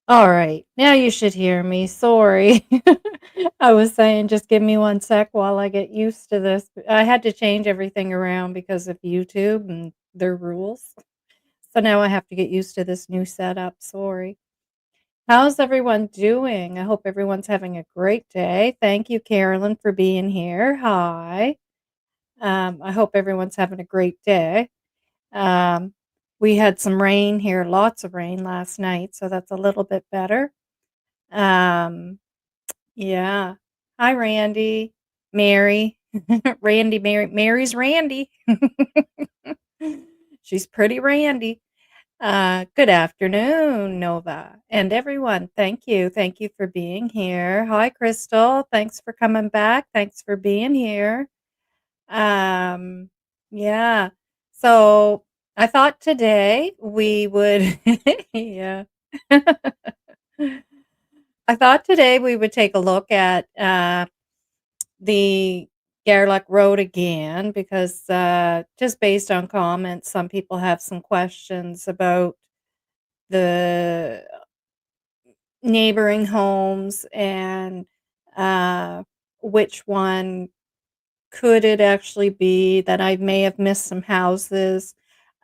All right, now you should hear me. Sorry. I was saying just give me 1 sec while I get used to this. I had to change everything around because of YouTube and their rules. So now I have to get used to this new setup. Sorry. How's everyone doing? I hope everyone's having a great day. Thank you, Carolyn, for being here. Hi. I hope everyone's having a great day. Um, we had some rain here, lots of rain last night, so that's a little bit better. Um, yeah. Hi, Randy. Mary. Randy, Mary. Mary's Randy. She's pretty Randy. Good afternoon, Nova, and everyone. Thank you. Thank you for being here. Hi, Crystal. Thanks for coming back. Thanks for being here. Um, yeah. So I thought today we would, yeah. I thought today we would take a look at the Gerlach Road again because just based on comments, some people have some questions about the neighboring homes and uh, which one could it actually be that I may have missed some houses.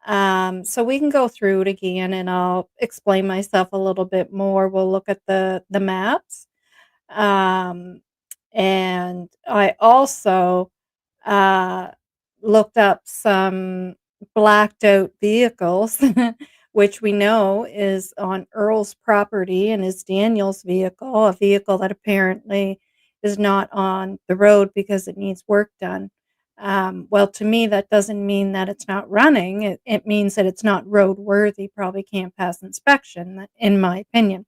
So we can go through it again and I'll explain myself a little bit more. We'll look at the maps. Um, and I also uh, looked up some blacked out vehicles, which we know is on Earl's property and is Daniel's vehicle, a vehicle that apparently is not on the road because it needs work done. Well, to me, that doesn't mean that it's not running. It means that it's not roadworthy, probably can't pass inspection, in my opinion.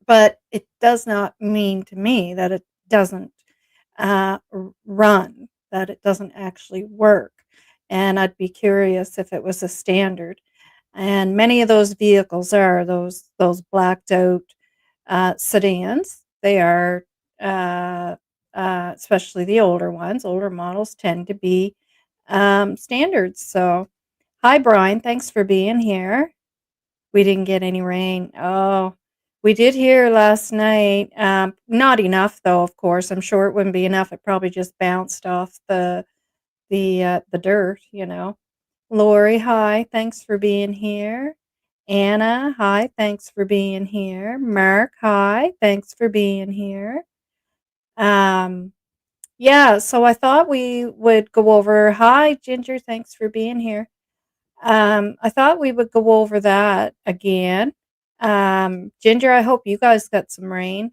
But it does not mean to me that it doesn't run, that it doesn't actually work. And I'd be curious if it was a standard. And many of those vehicles are those blacked out sedans. They are, uh, especially the older ones, older models tend to be standards. So, hi, Brian. Thanks for being here. We didn't get any rain. Oh, we did here last night. Not enough though, of course. I'm sure it wouldn't be enough. It probably just bounced off the dirt, you know. Lori, hi. Thanks for being here. Anna, hi. Thanks for being here. Mark, hi. Thanks for being here. Um, yeah, so I thought we would go over. Hi, Ginger. Thanks for being here. I thought we would go over that again. Ginger, I hope you guys got some rain.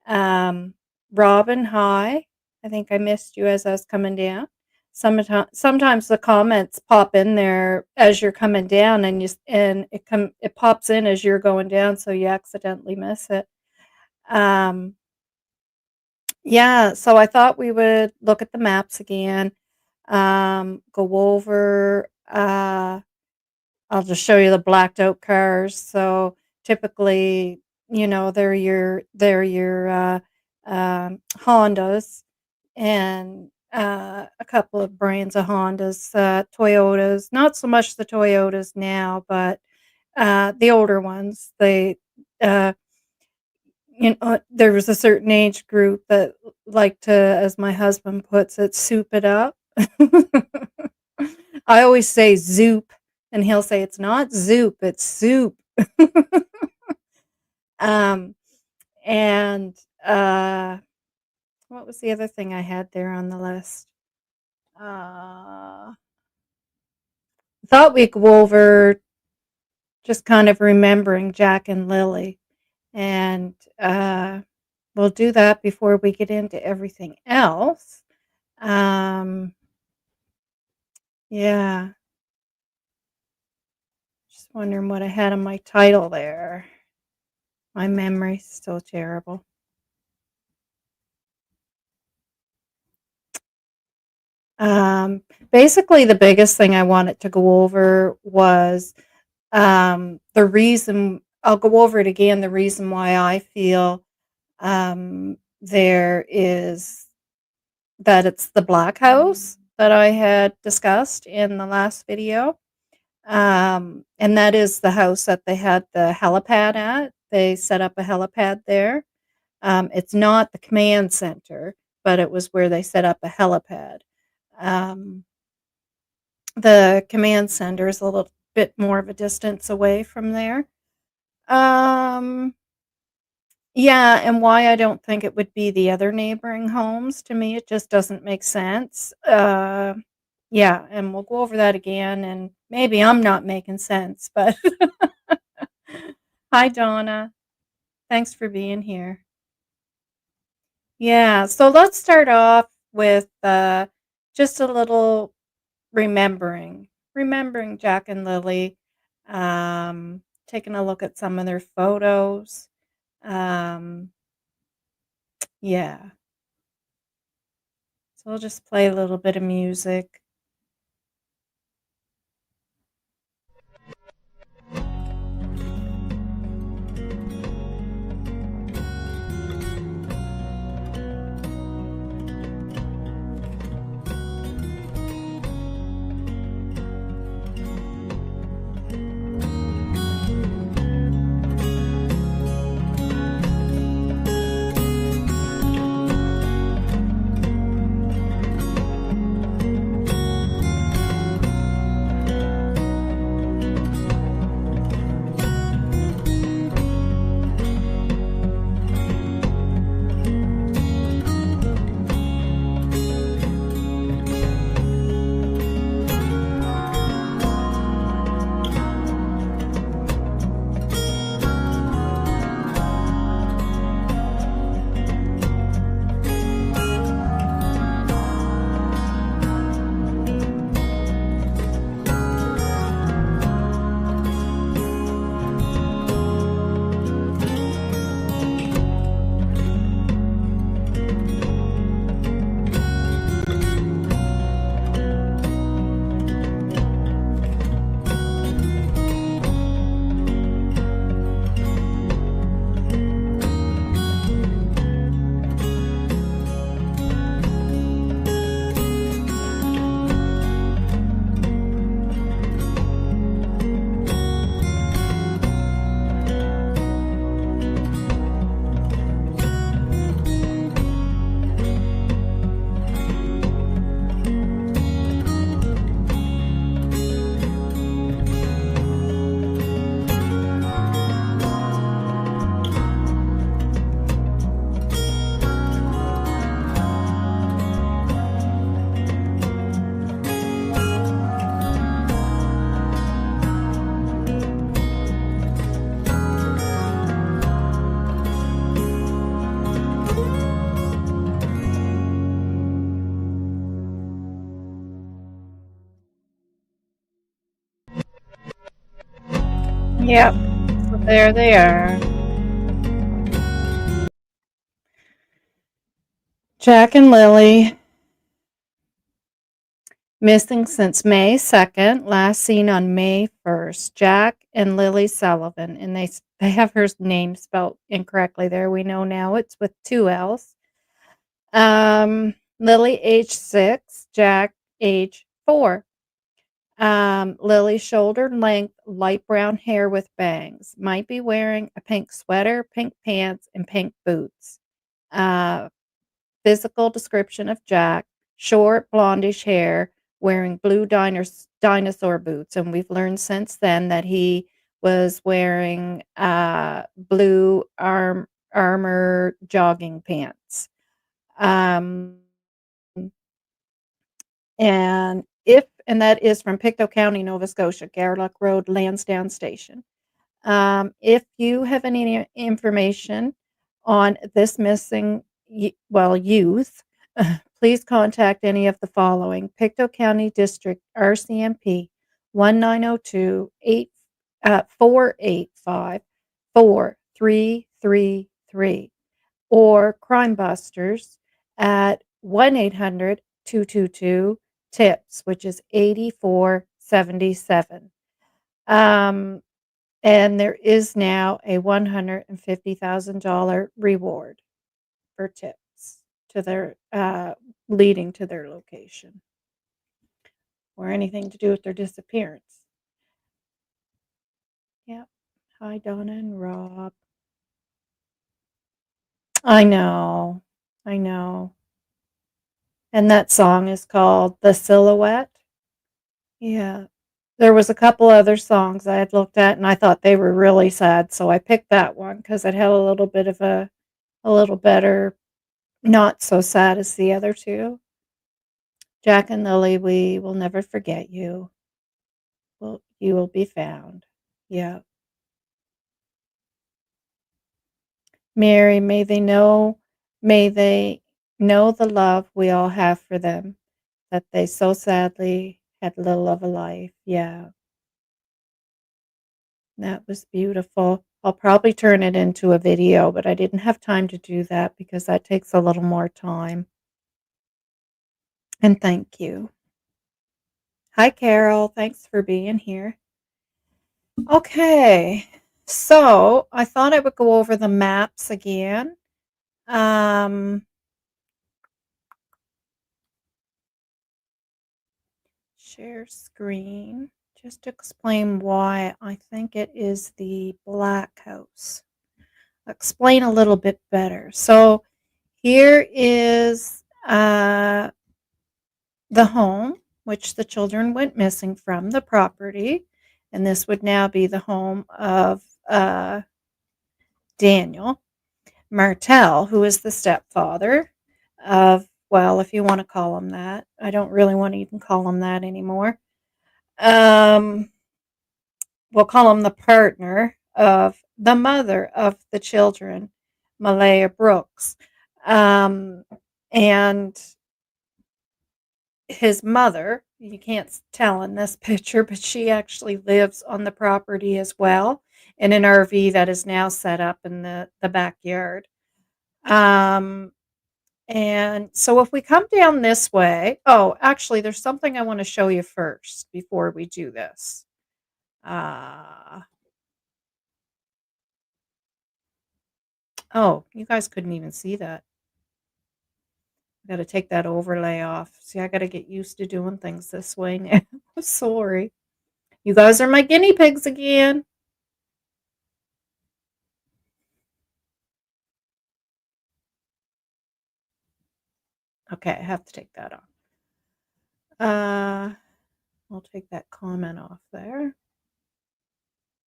Um, Robin, hi. I think I missed you as I was coming down. Sometimes the comments pop in there as you're coming down, and it pops in as you're going down, so you accidentally miss it. Um, yeah, so I thought we would look at the maps again. Go over. I'll just show you the blacked out cars. So typically, they're your Hondas and a couple of brands of Hondas, Toyotas. Not so much the Toyotas now, but the older ones. Uh, there was a certain age group that like to, as my husband puts it, soup it up. I always say zoop, and he'll say it's not zoop, it's soup. um, and what was the other thing I had there on the list? Thought we'd go over just kind of remembering Jack and Lily, and we'll do that before we get into everything else. Um, yeah, just wondering what I had on my title there. My memory's still terrible. Um, Basically, the biggest thing I wanted to go over was the reason. I'll go over it again. The reason why I feel there is that it's the black house that I had discussed in the last video. And that is the house that they had the helipad at. they set up a helipad there. It's not the command center, but it was where they set up a helipad. Um, the command center is a little bit more of a distance away from there. Um, yeah, and why I don't think it would be the other neighboring homes, to me, it just doesn't make sense. Yeah, and we'll go over that again, and maybe I'm not making sense, but hi, Donna. Thanks for being here. Yeah, so let's start off with just a little remembering Jack and Lily, taking a look at some of their photos. Um, yeah, so we'll just play a little bit of music. Yep, so there they are. Jack and Lily, missing since May 2nd, last seen on May 1st. Jack and Lily Sullivan, and they have her name spelled incorrectly there. We know now it's with two L's. Lily, age 6, Jack, age 4. Lily, shoulder length, light brown hair with bangs. Might be wearing a pink sweater, pink pants, and pink boots. Uh, Physical description of Jack: short, blondish hair, wearing blue dinosaur boots. And we've learned since then that he was wearing blue armor jogging pants. Um, and that is from Pictou County, Nova Scotia, Garlock Road, Lansdowne Station. If you have any information on this missing, youth, please contact any of the following: Pictou County District RCMP 1902 485 4333, or Crime Busters at 1-800-222-TIPS, which is 8477. Um, and there is now a $150,000 reward for tips to their leading to their location or anything to do with their disappearance. Yep. Hi, Donna and Rob. I know. I know. And that song is called "The Silhouette." Yeah. There was a couple other songs I had looked at, and I thought they were really sad, so I picked that one because it had a little bit of a little better not so sad as the other 2. Jack and Lily, we will never forget you. You will be found. Yeah. Mary, may they know the love we all have for them, that they so sadly had little of a life. Yeah, that was beautiful. I'll probably turn it into a video, but I didn't have time to do that because that takes a little more time. And thank you. Hi, Carol. Thanks for being here. Okay. So I thought I would go over the maps again. Um, Share screen. Just to explain why I think it is the Black House. Explain a little bit better. So here is the home, which the children went missing from, the property. And this would now be the home of Daniel Martell, who is the stepfather of, well, if you want to call him that. I don't really want to even call him that anymore. Um, we'll call him the partner of the mother of the children, Malaya Brooks. Um, and his mother, you can't tell in this picture, but she actually lives on the property as well in an RV that is now set up in the backyard. Um, and so if we come down this way, oh, actually, there's something I want to show you first before we do this. Uh, oh, you guys couldn't even see that. I got to take that overlay off. See, I got to get used to doing things this way now. Sorry. You guys are my guinea pigs again. Okay, I have to take that off. I'll take that comment off there.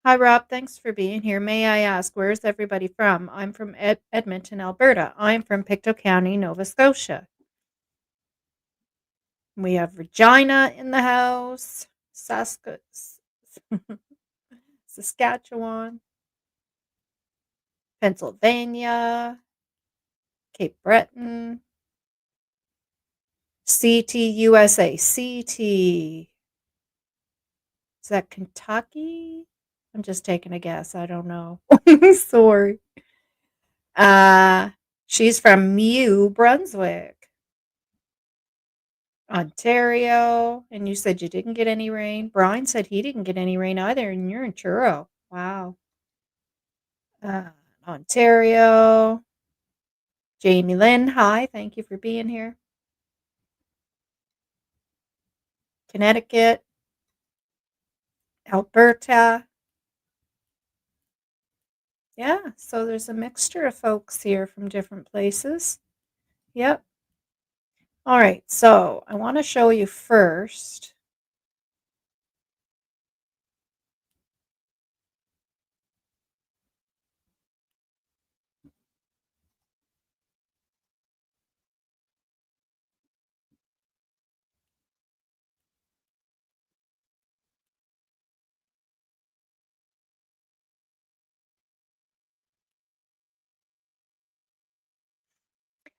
Hi, Rob. Thanks for being here. May I ask, where is everybody from? I'm from Edmonton, Alberta. I'm from Pictou County, Nova Scotia. We have Regina in the house, Saskatchewan, Pennsylvania, Cape Breton, CT USA. CT. Is that Kentucky? I'm just taking a guess. I don't know. Sorry. Uh, she's from New Brunswick, Ontario. And you said you didn't get any rain. Brian said he didn't get any rain either, and you're in Truro. Wow. Uh, Ontario. Jamie Lynn, hi. Thank you for being here. Connecticut, Alberta. Yeah, so there's a mixture of folks here from different places. Yep. All right, so I want to show you first.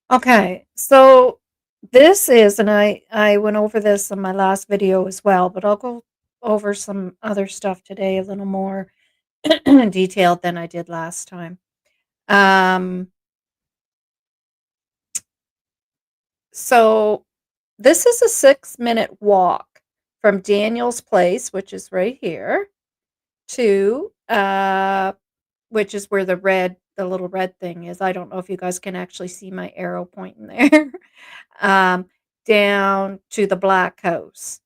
Okay, so this is, and I went over this in my last video as well, but I'll go over some other stuff today a little more detailed than I did last time. Um, so this is a 6-minute walk from Daniel's place, which is right here, to which is where the little red thing is. I don't know if you guys can actually see my arrow pointing there. um, Down to the Black House.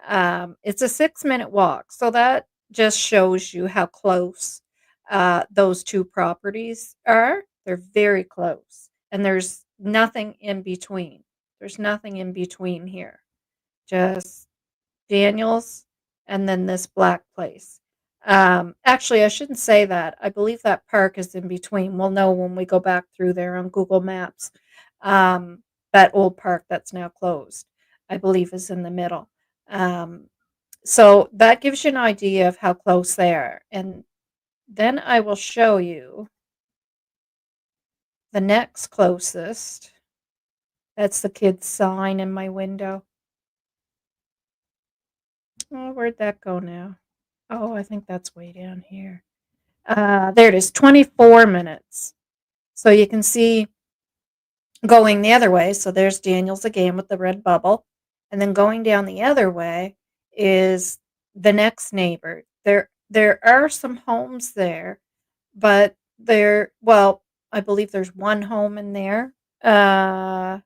It's a 6-minute walk, so that just shows you how close those two properties are. They're very close, and there's nothing in between. There's nothing in between here. Just Daniels and then this black place. Actually, I shouldn't say that. I believe that park is in between. We'll know when we go back through there on Google Maps. Um, that old park that's now closed, I believe, is in the middle. Um, so that gives you an idea of how close they are. And then I will show you the next closest. That's the kid's sign in my window. Oh, where'd that go now? Oh, I think that's way down here. There it is, 24 minutes. So you can see going the other way. So there's Daniels again with the red bubble. And then going down the other way is the next neighbor. There are some homes there, but well, I believe there's one home in there. Uh,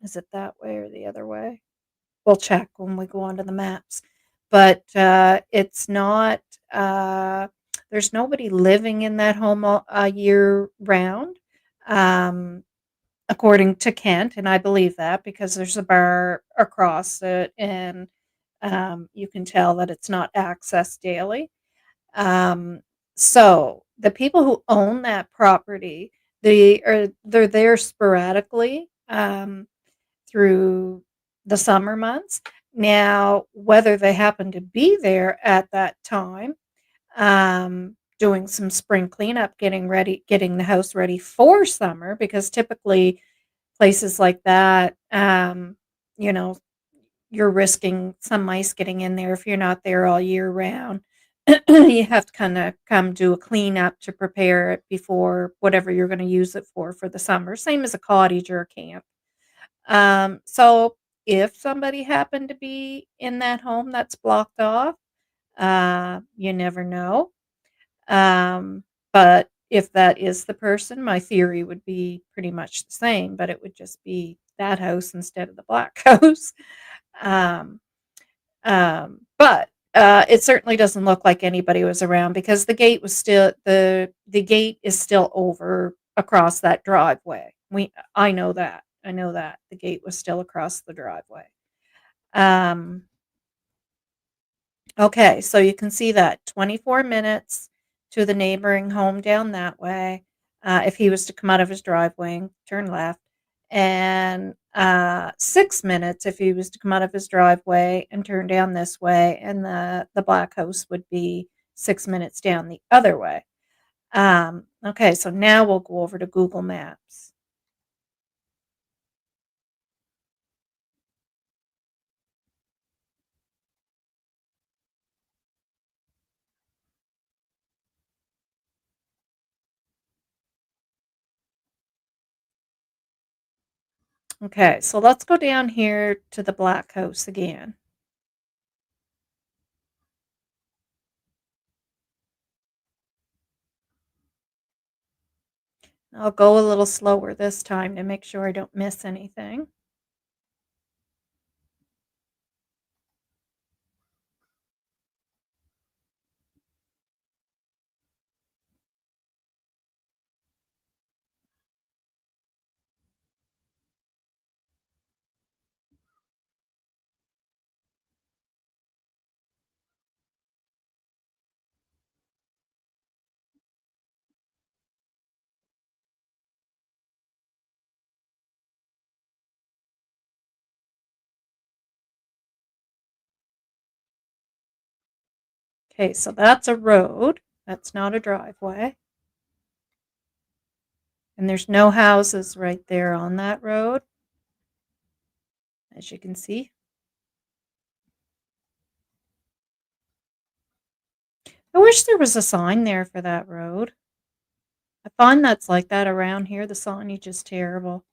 is it that way or the other way? We'll check when we go onto the maps. But it's not, uh, there's nobody living in that home year round, um, according to Kent. And I believe that because there's a bar across it, and you can tell that it's not accessed daily. Um, so the people who own that property, they're there sporadically. Through the summer months. Now, whether they happen to be there at that time, doing some spring cleanup, getting the house ready for summer, because typically places like that, you know, you're risking some mice getting in there if you're not there all year round. You have to kind of come do a cleanup to prepare it before whatever you're going to use it for the summer. Same as a cottage or a camp. So if somebody happened to be in that home that's blocked off, you never know. Um, but if that is the person, my theory would be pretty much the same, but it would just be that house instead of the black house. Um, but it certainly doesn't look like anybody was around because the gate is still over across that driveway. I know that. I know that the gate was still across the driveway. Um, okay, so you can see that 24 minutes to the neighboring home down that way. If he was to come out of his driveway and turn left, and 6 minutes if he was to come out of his driveway and turn down this way, and the black house would be 6 minutes down the other way. Okay, so now we'll go over to Google Maps. Okay, so let's go down here to the black house again. I'll go a little slower this time to make sure I don't miss anything. Okay, so that's a road. That's not a driveway. And there's no houses right there on that road, as you can see. I wish there was a sign there for that road. I find that's like that around here. The signage is terrible.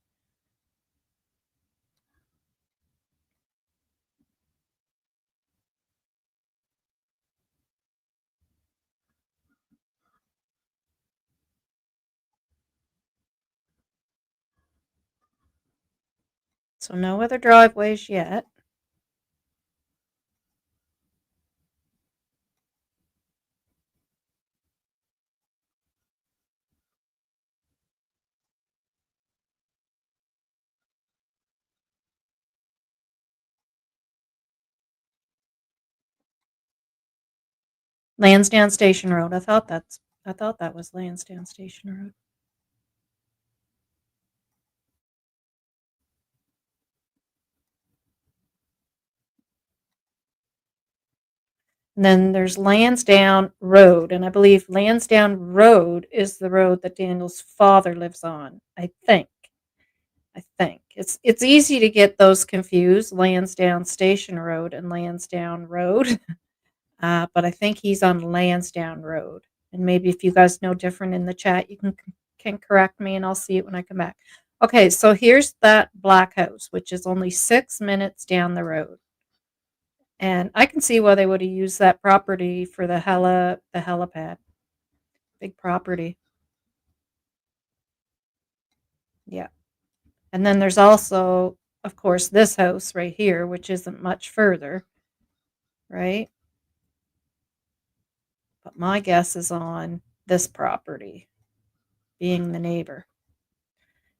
So no other driveways yet. Lansdowne Station Road. I thought that was Lansdowne Station Road. And then there's Lansdowne Road, and I believe Lansdowne Road is the road that Daniel's father lives on. I think it's easy to get those confused, Lansdowne Station Road and Lansdowne Road. But I think he's on Lansdowne Road. And maybe if you guys know different in the chat, you can correct me, and I'll see it when I come back. Okay, so here's that black house, which is only 6 minutes down the road. And I can see why they would have used that property for the helipad. Big property. Yeah. And then there's also, of course, this house right here, which isn't much further, right? But my guess is on this property, being the neighbor.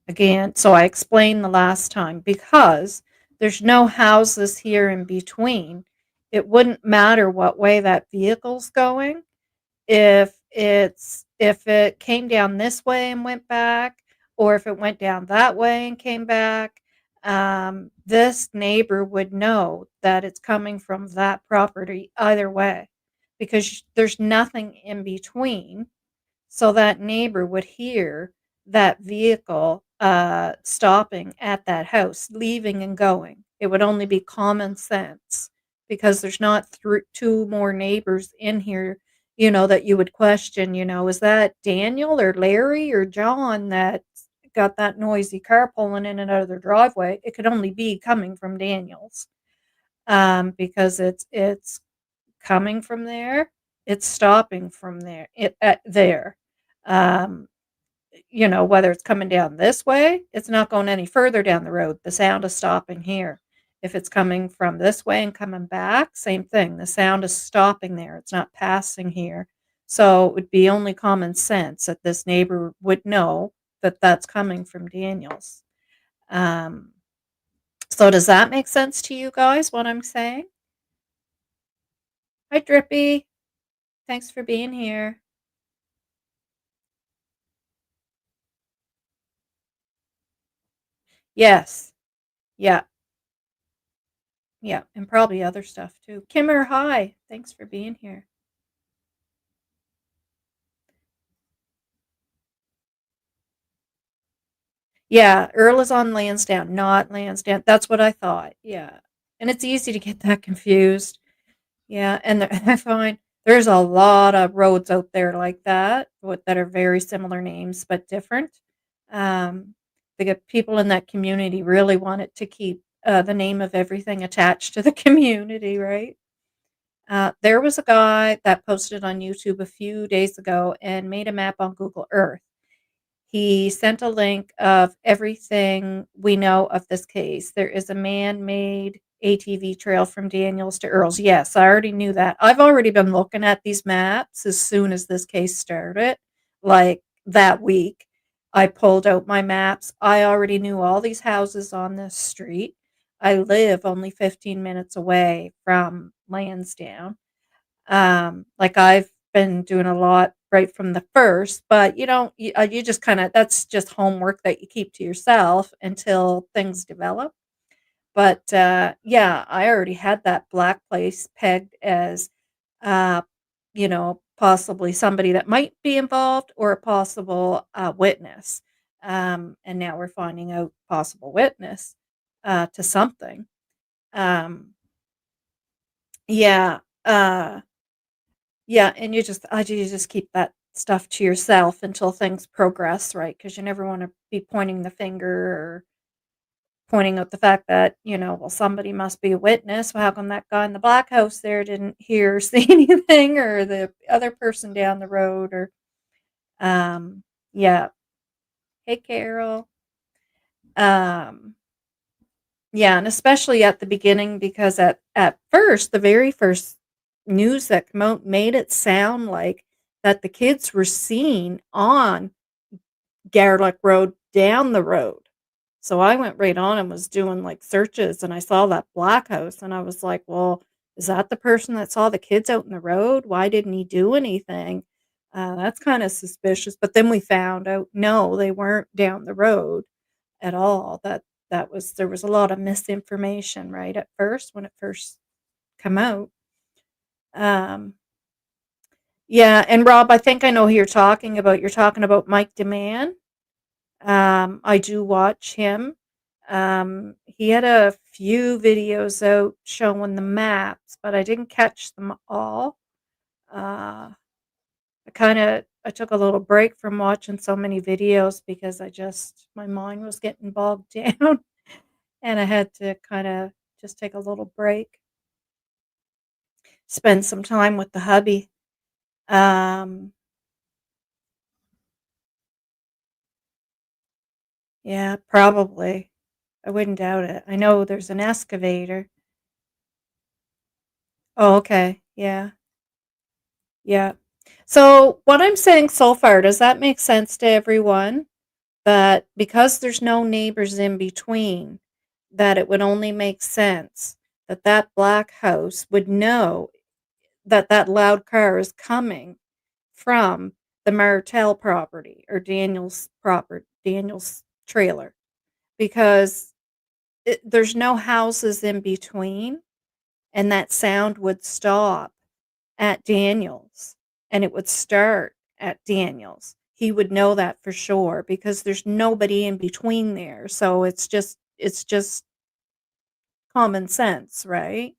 Again, so I explained the last time, because there's no houses here in between. It wouldn't matter what way that vehicle's going. If it came down this way and went back, or if it went down that way and came back, this neighbor would know that it's coming from that property either way, because there's nothing in between. So that neighbor would hear that vehicle stopping at that house, leaving and going. It would only be common sense, because there's not two more neighbors in here, that you would question, is that Daniel or Larry or John that got that noisy car pulling in and out of their driveway? It could only be coming from Daniel's, because it's coming from there, it's stopping from there, there. Um, whether it's coming down this way, it's not going any further down the road. The sound is stopping here. If it's coming from this way and coming back, same thing. The sound is stopping there. It's not passing here. So it would be only common sense that this neighbor would know that that's coming from Daniel's. Um, so does that make sense to you guys, what I'm saying? Hi, Drippy. Thanks for being here. Yes. Yeah. Yeah. And probably other stuff too. Kimmer, hi. Thanks for being here. Yeah. Earl is on Lansdowne, not Lansdowne. That's what I thought. Yeah. And it's easy to get that confused. Yeah. And I find there's a lot of roads out there like that, that are very similar names but different. Um, the people in that community really wanted to keep the name of everything attached to the community, right? There was a guy that posted on YouTube a few days ago and made a map on Google Earth. He sent a link of everything we know of this case. There is a man-made ATV trail from Daniels to Earls. Yes, I already knew that. I've already been looking at these maps as soon as this case started, like that week. I pulled out my maps. I already knew all these houses on this street. I live only 15 minutes away from Lansdowne. Like I've been doing a lot right from the first, but you just kind of, that's just homework that you keep to yourself until things develop. But yeah, I already had that black place pegged as, uh, possibly somebody that might be involved or a possible witness. And now we're finding out possible witness to something. Um, yeah. Yeah, and you just keep that stuff to yourself until things progress, right? Because you never wanna be pointing the finger or pointing out the fact that, well, somebody must be a witness. Well, how come that guy in the black house there didn't hear or see anything, or the other person down the road, or um, yeah. Hey, Carol. Um, yeah, and especially at the beginning, because at first, the very first news that came out made it sound like that the kids were seen on Garlick Road down the road. So I went right on and was doing like searches, and I saw that black house and I was like, well, Is that the person that saw the kids out in the road? Why didn't he do anything? That's kind of suspicious. But then we found out no, they weren't down the road at all. That was there was a lot of misinformation right at first when it first come out. Um, yeah, and Rob, I think I know who you're talking about. You're talking about Mike DeMann. I do watch him. He had a few videos out showing the maps, but I didn't catch them all. Uh, I took a little break from watching so many videos because my mind was getting bogged down and I had to kind of just take a little break, spend some time with the hubby. Um, yeah, probably. I wouldn't doubt it. I know there's an excavator. Oh, okay. Yeah. Yeah. So, what I'm saying so far, does that make sense to everyone? That because there's no neighbors in between, that it would only make sense that that black house would know that that loud car is coming from the Martell property or Daniel's trailer, because there's no houses in between, and that sound would stop at Daniel's and it would start at Daniel's. He would know that for sure because there's nobody in between there. So it's just common sense, right?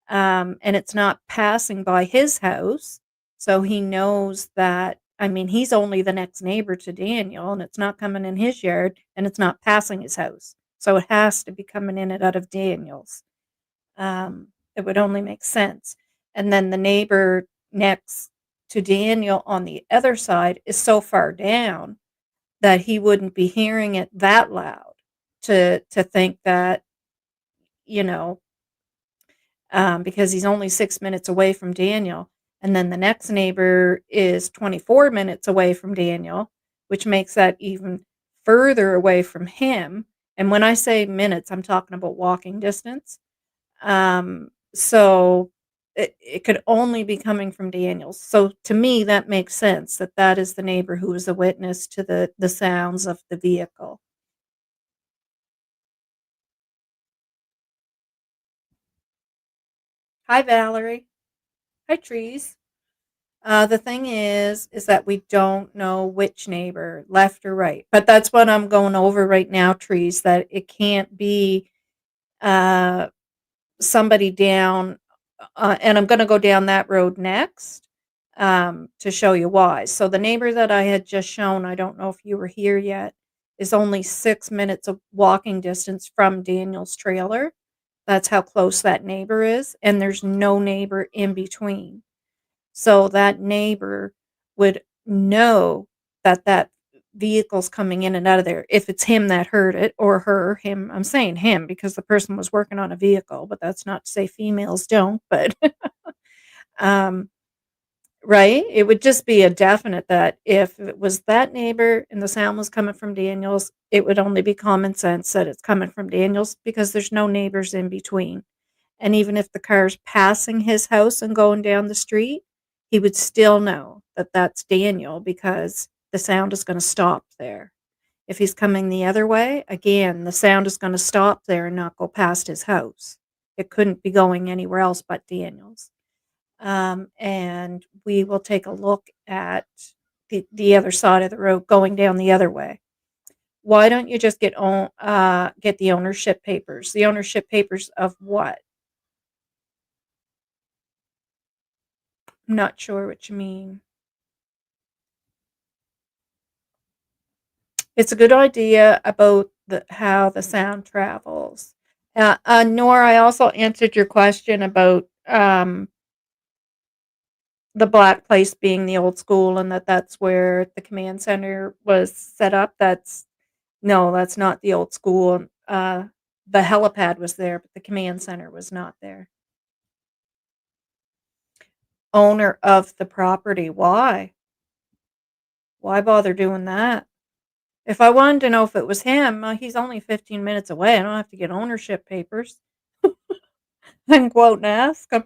And it's not passing by his house. So he knows that, I mean, he's only the next neighbor to Daniel and it's not coming in his yard and it's not passing his house. So it has to be coming in and out of Daniel's. It would only make sense. And then the neighbor next to Daniel on the other side is so far down that he wouldn't be hearing it that loud to think that, you know, because he's only 6 minutes away from Daniel. And then the next neighbor is 24 minutes away from Daniel, which makes that even further away from him. And when I say minutes, I'm talking about walking distance. So it could only be coming from Daniels. So to me, that makes sense that that is the neighbor who was a witness to the sounds of the vehicle. Hi, Valerie. Hi, Trees. The thing is that we don't know which neighbor, left or right. But that's what I'm going over right now, Trees, that it can't be uh, somebody down, and I'm going to go down that road next to show you why. So the neighbor that I had just shown, I don't know if you were here yet, is only 6 minutes of walking distance from Daniel's trailer. That's how close that neighbor is, and there's no neighbor in between. So that neighbor would know that that vehicle's coming in and out of there. If it's him that heard it or her, him, I'm saying him because the person was working on a vehicle, but that's not to say females don't, but um, right? It would just be a definite that if it was that neighbor and the sound was coming from Daniel's, it would only be common sense that it's coming from Daniel's because there's no neighbors in between. And even if the car's passing his house and going down the street, he would still know that that's Daniel because the sound is going to stop there. If he's coming the other way, again, the sound is going to stop there and not go past his house. It couldn't be going anywhere else but Daniel's. And we will take a look at the other side of the road going down the other way. Why don't you just get the ownership papers? The ownership papers of what? I'm not sure what you mean. It's a good idea about how the sound travels. Nor I also answered your question about the black place being the old school and that's where the command center was set up. That's no, that's not the old school. The helipad was there, but the command center was not there. Owner of the property. Why? Why bother doing that? If I wanted to know if it was him, he's only 15 minutes away. I don't have to get ownership papers. and quote and ask 'em.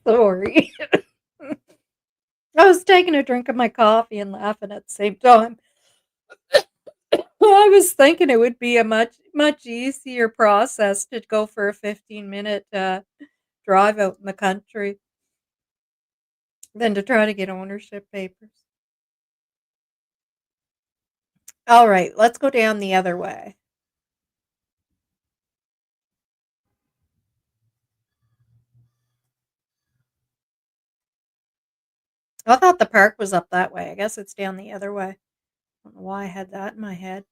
Sorry. I was taking a drink of my coffee and laughing at the same time. I was thinking it would be a much easier process to go for a 15-minute, drive out in the country than to try to get ownership papers. Alright, let's go down the other way. I thought the park was up that way. I guess it's down the other way. I don't know why I had that in my head.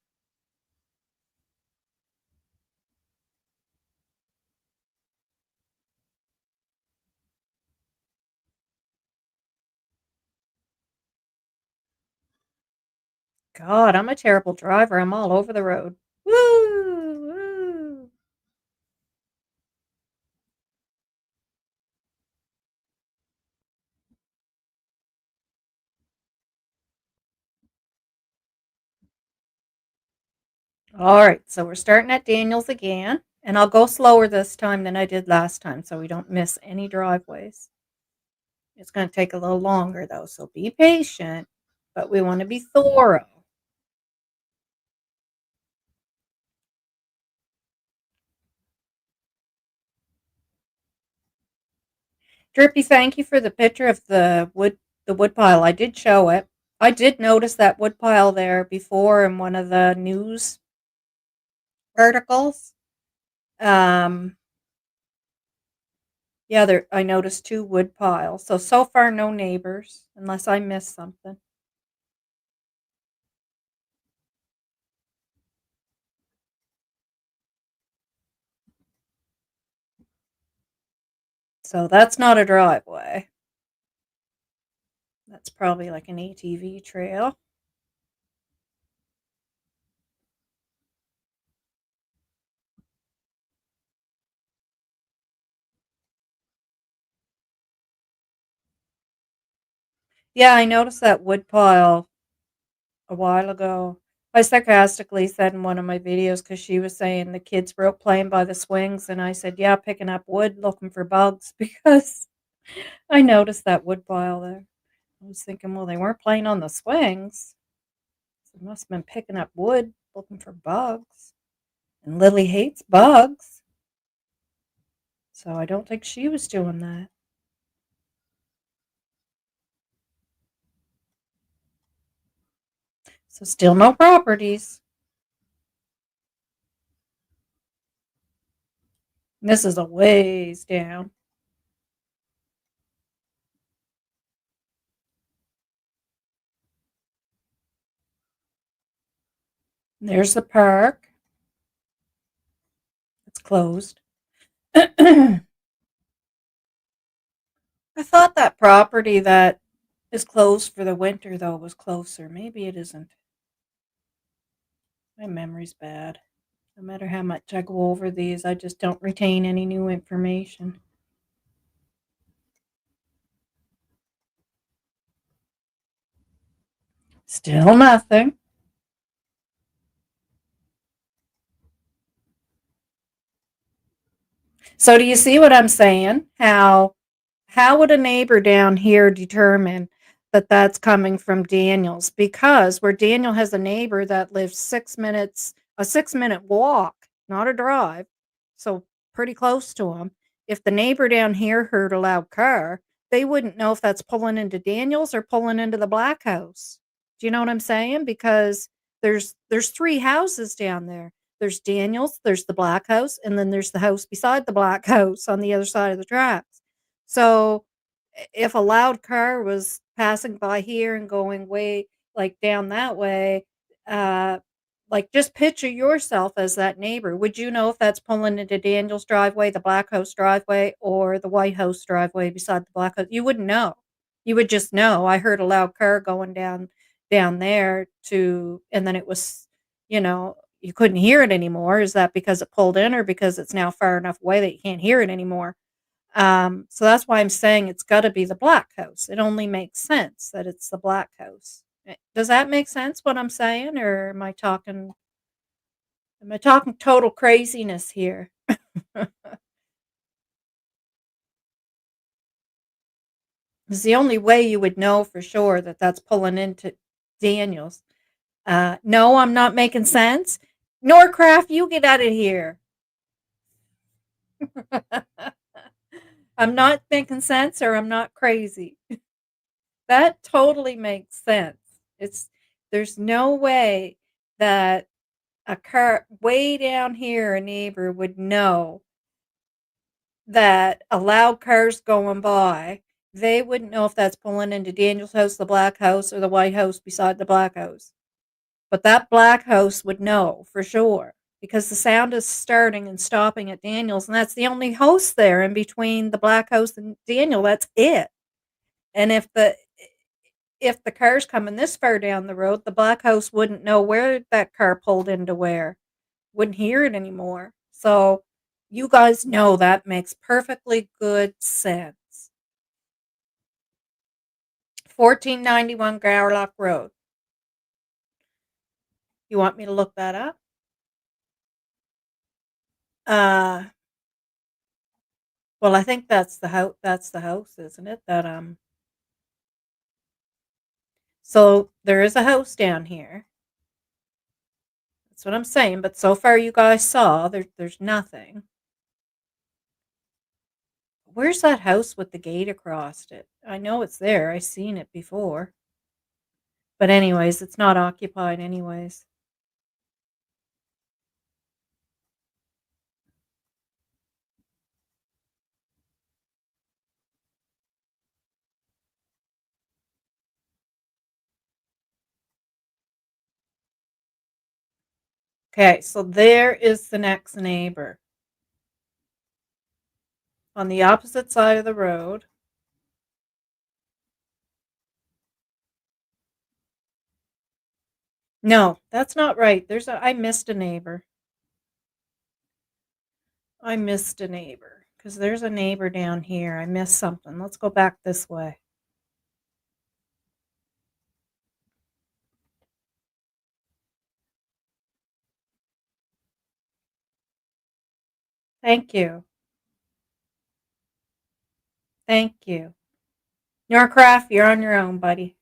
God, I'm a terrible driver. I'm all over the road. Woo! Woo! Alright, so we're starting at Daniels again, and I'll go slower this time than I did last time so we don't miss any driveways. It's gonna take a little longer though, so be patient, but we wanna be thorough. Drippy, thank you for the picture of the wood pile. I did show it. I did notice that wood pile there before in one of the news articles. Um, yeah, there I noticed 2 wood piles. So far no neighbors, unless I missed something. So that's not a driveway. That's probably like an ATV trail. Yeah, I noticed that wood pile a while ago. I sarcastically said in one of my videos because she was saying the kids were out playing by the swings, and I said, "Yeah, picking up wood, looking for bugs," because I noticed that wood pile there. I was thinking, well, they weren't playing on the swings. So they must have been picking up wood, looking for bugs. And Lily hates bugs, so I don't think she was doing that. So still no properties. This is a ways down. There's the park. It's closed. I thought that property that is closed for the winter, though, was closer. Maybe it isn't. My memory's bad. No matter how much I go over these, I just don't retain any new information. Still nothing. So do you see what I'm saying? How would a neighbor down here determine that that's coming from Daniel's? Because where Daniel has a neighbor that lives 6 minutes, a 6 minute walk, not a drive, so pretty close to him. If the neighbor down here heard a loud car, they wouldn't know if that's pulling into Daniel's or pulling into the black house. Do you know what I'm saying? Because there's three houses down there. There's Daniel's, there's the black house, and then there's the house beside the black house on the other side of the tracks. So if a loud car was passing by here and going way like down that way, uh, like just picture yourself as that neighbor. Would you know if that's pulling into Daniel's driveway, the black house driveway, or the white house driveway beside the black house? You wouldn't know. You would just know. I heard a loud car going down there to, and then it was, you couldn't hear it anymore. Is that because it pulled in or because it's now far enough away that you can't hear it anymore? So that's why I'm saying it's got to be the black house. It only makes sense that it's the black house. Does that make sense what I'm saying, or am I talking total craziness here? It's the only way you would know for sure that that's pulling into Daniels. No, I'm not making sense. Norcraft, you get out of here. I'm not making sense or I'm not crazy. That totally makes sense. It's There's no way that a car way down here, a neighbor would know that a loud car's going by. They wouldn't know if that's pulling into Daniel's house, the black house, or the white house beside the black house. But that black house would know for sure because the sound is starting and stopping at Daniel's, and that's the only house there in between the black house and Daniel. That's it. And if the car's coming this far down the road, the black house wouldn't know where that car pulled into where, wouldn't hear it anymore. So you guys know that makes perfectly good sense. 1491 Garlock Road. You want me to look that up? Uh, well, I think that's the house. That's the house, isn't it? So there is a house down here. That's what I'm saying. But so far, you guys saw there's nothing. Where's that house with the gate across it? I know it's there. I seen it before. But anyways, it's not occupied anyways. Okay, so there is the next neighbor on the opposite side of the road. No, that's not right. I missed a neighbor. I missed a neighbor because there's a neighbor down here. I missed something. Let's go back this way. Thank you. Thank you. Norcraft, you're on your own, buddy.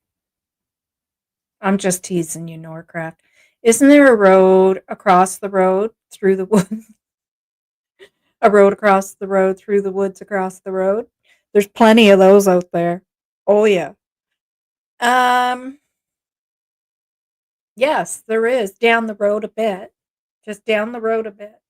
I'm just teasing you, Norcraft. Isn't there a road across the road through the woods? A road across the road through the woods across the road? There's plenty of those out there. Oh yeah. Um yes, there is down the road a bit. Just down the road a bit.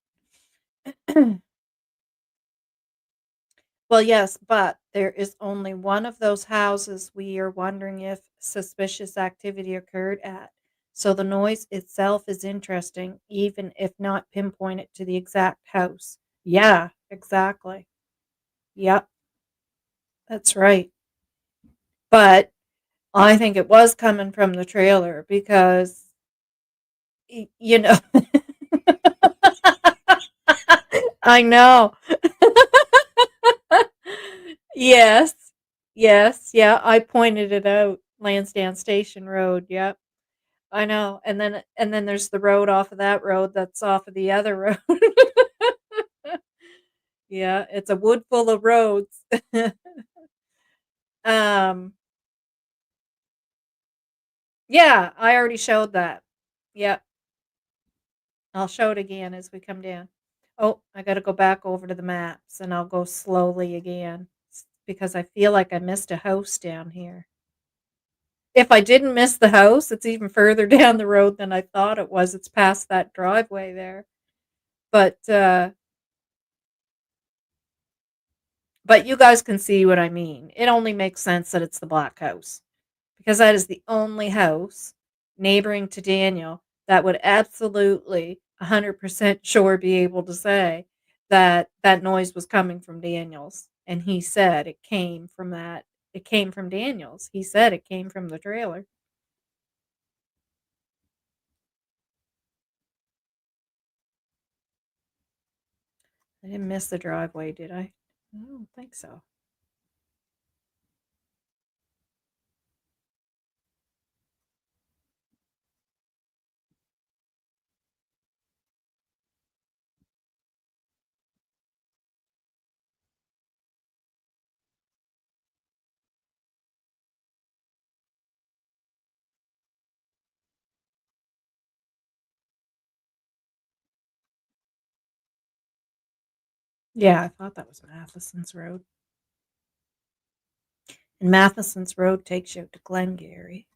Well, yes, but there is only one of those houses we are wondering if suspicious activity occurred at. So the noise itself is interesting, even if not pinpointed to the exact house. Yeah, exactly. Yep, that's right. But I think it was coming from the trailer because, you know, I know. Yes. Yes. Yeah. I pointed it out. Lansdowne Station Road. Yep. I know. And then there's the road off of that road that's off of the other road. Yeah, it's a wood full of roads. um yeah, I already showed that. Yep. I'll show it again as we come down. Oh, I got to go back over to the maps and I'll go slowly again because I feel like I missed a house down here. If I didn't miss the house, it's even further down the road than I thought it was. It's past that driveway there. But but you guys can see what I mean. It only makes sense that it's the black house because that is the only house neighboring to Daniel that would absolutely 100% sure be able to say that that noise was coming from Daniel's. And he said it came from that. It came from Daniel's. He said it came from the trailer. I didn't miss the driveway, did I? I don't think so. Yeah, I thought that was Matheson's Road. And Matheson's Road takes you to Glengarry.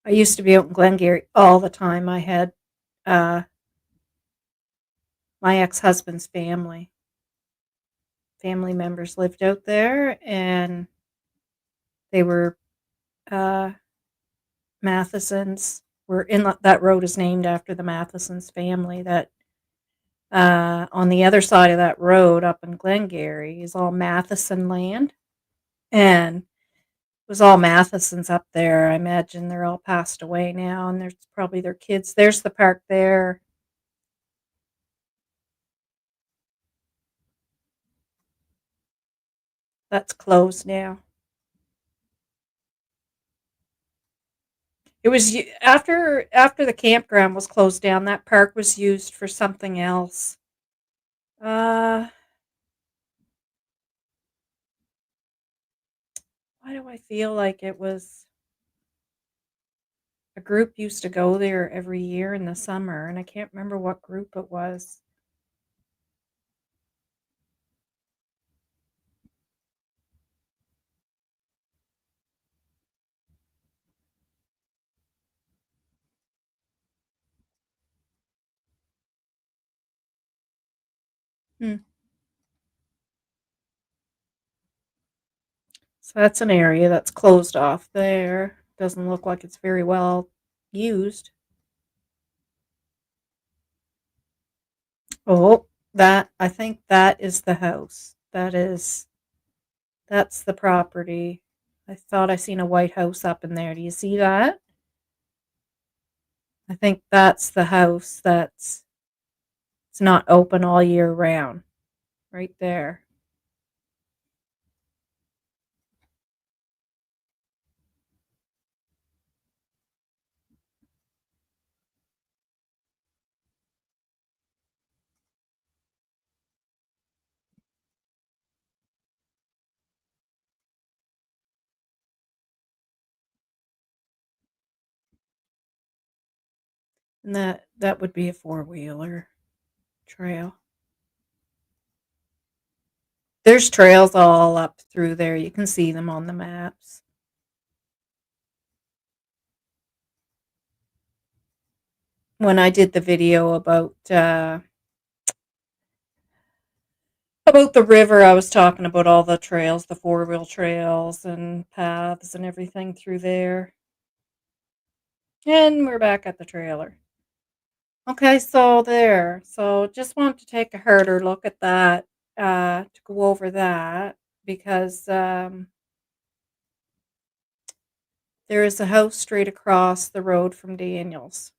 I used to be out in Glengarry all the time. I had uh, my ex-husband's family members lived out there, and they were uh, Mathesons. Were in that road is named after the Mathesons family. That on the other side of that road, up in Glengarry, is all Matheson land, and it was all Mathesons up there. I imagine they're all passed away now, and there's probably their kids. There's the park there. That's closed now. It was after the campground was closed down. That park was used for something else. Uh, why do I feel like it was a group used to go there every year in the summer, and I can't remember what group it was. Hmm. So that's an area that's closed off there. Doesn't look like it's very well used. Oh, that I think that is the house. That's the property. I thought I seen a white house up in there. Do you see that? I think that's the house that's it's not open all year round. Right there. And that would be a four-wheeler trail. There's trails all up through there. You can see them on the maps. When I did the video about the river, I was talking about all the trails, the four-wheel trails and paths and everything through there. And we're back at the trailer. Okay, so there. So just wanted to take a harder look at that, to go over that because there is a house straight across the road from Daniel's.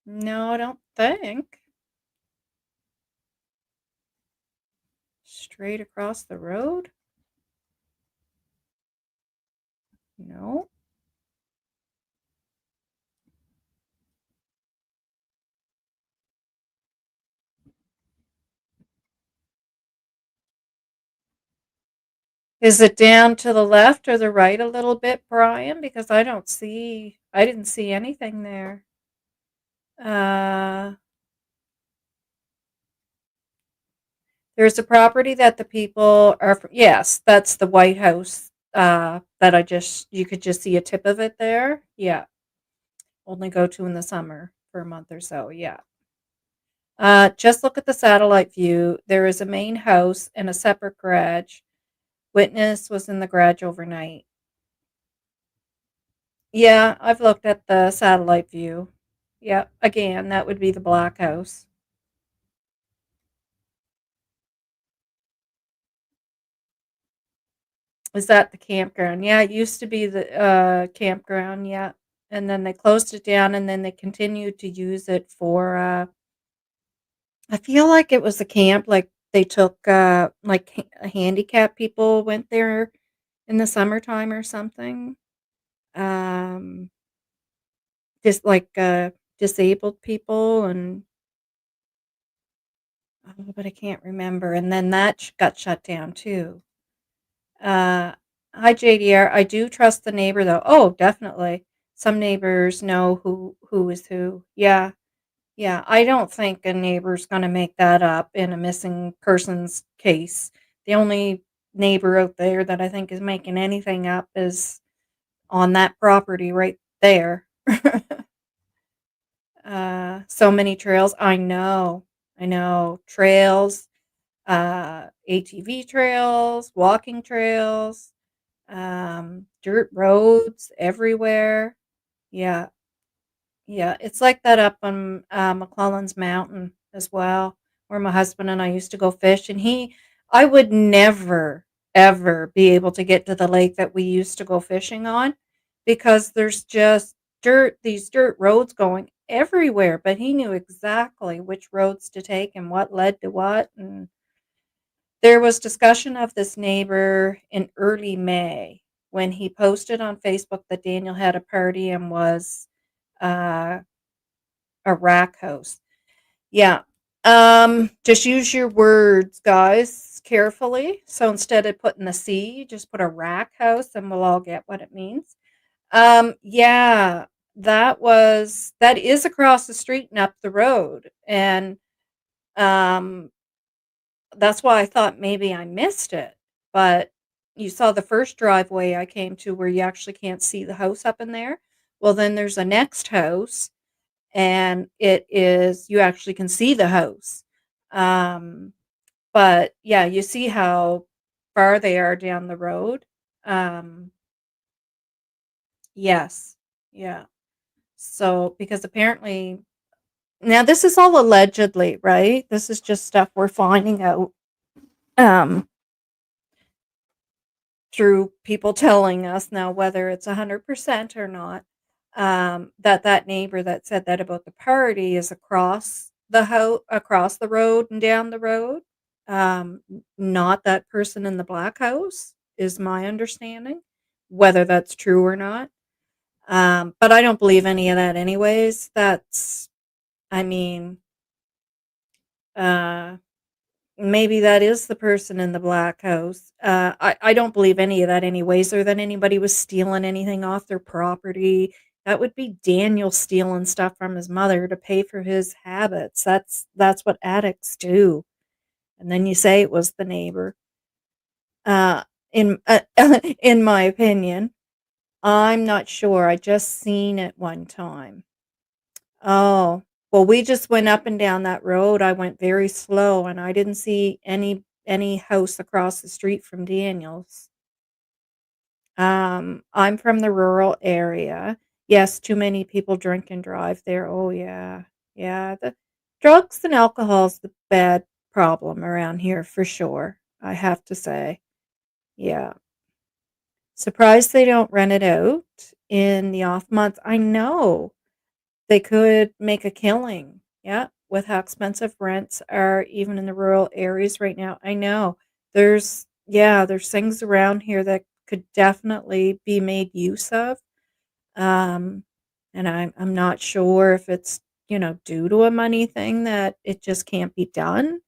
No, I don't think. Straight across the road? No. Is it down to the left or the right a little bit, Brian? Because I didn't see anything there. Uh, there's a property that the people are, yes, that's the White House, that you could just see a tip of it there. Yeah. Only go to in the summer for a month or so. Yeah. Just look at the satellite view. There is a main house and a separate garage. Witness was in the garage overnight. Yeah, I've looked at the satellite view. Yeah, again, that would be the black house. Is that the campground? Yeah, it used to be the campground, yeah. And then they closed it down and then they continued to use it for I feel like it was a camp like they took handicapped people went there in the summertime or something. Um just like disabled people and but I can't remember. And then that got shut down too. Uh, Hi, JDR. I do trust the neighbor though. Oh, definitely. Some neighbors know who is who. Yeah. Yeah. I don't think a neighbor's going to make that up in a missing persons case. The only neighbor out there that I think is making anything up is on that property right there. So many trails. I know. I know. Trails, ATV trails, walking trails, dirt roads everywhere. Yeah, yeah, it's like that up on McClellan's Mountain as well, where my husband and I used to go fish. And I would never, ever be able to get to the lake that we used to go fishing on because there's just these dirt roads going everywhere. But he knew exactly which roads to take and what led to what. And there was discussion of this neighbor in early May when he posted on Facebook that Daniel had a party and was uh, a rack house. Yeah. Just use your words, guys, carefully. So instead of putting the C, just put a rack house and we'll all get what it means. Yeah, that is across the street and up the road. And um that's why I thought maybe I missed it. But you saw the first driveway I came to where you actually can't see the house up in there. Well, then there's a next house and you actually can see the house. Um, but yeah, you see how far they are down the road. Um, yes. Yeah. So because apparently now this is all allegedly, right? This is just stuff we're finding out. Um, through people telling us now whether it's 100% or not, that neighbor that said that about the party is across the road and down the road, not that person in the black house is my understanding, whether that's true or not. But I don't believe any of that anyways. I mean, uh maybe that is the person in the black house. I don't believe any of that anyways, or that anybody was stealing anything off their property. That would be Daniel stealing stuff from his mother to pay for his habits. That's what addicts do. And then you say it was the neighbor. Uh, in my opinion, I'm not sure. I just seen it one time. Oh, well, we just went up and down that road. I went very slow and I didn't see any house across the street from Daniel's. I'm from the rural area. Yes, too many people drink and drive there. Oh yeah. Yeah, the drugs and alcohol is the bad problem around here for sure. I have to say. Yeah. Surprised they don't rent it out in the off months. I know. They could make a killing, yeah, with how expensive rents are even in the rural areas right now. I know. There's things around here that could definitely be made use of. Um, and I'm not sure if it's, due to a money thing that it just can't be done.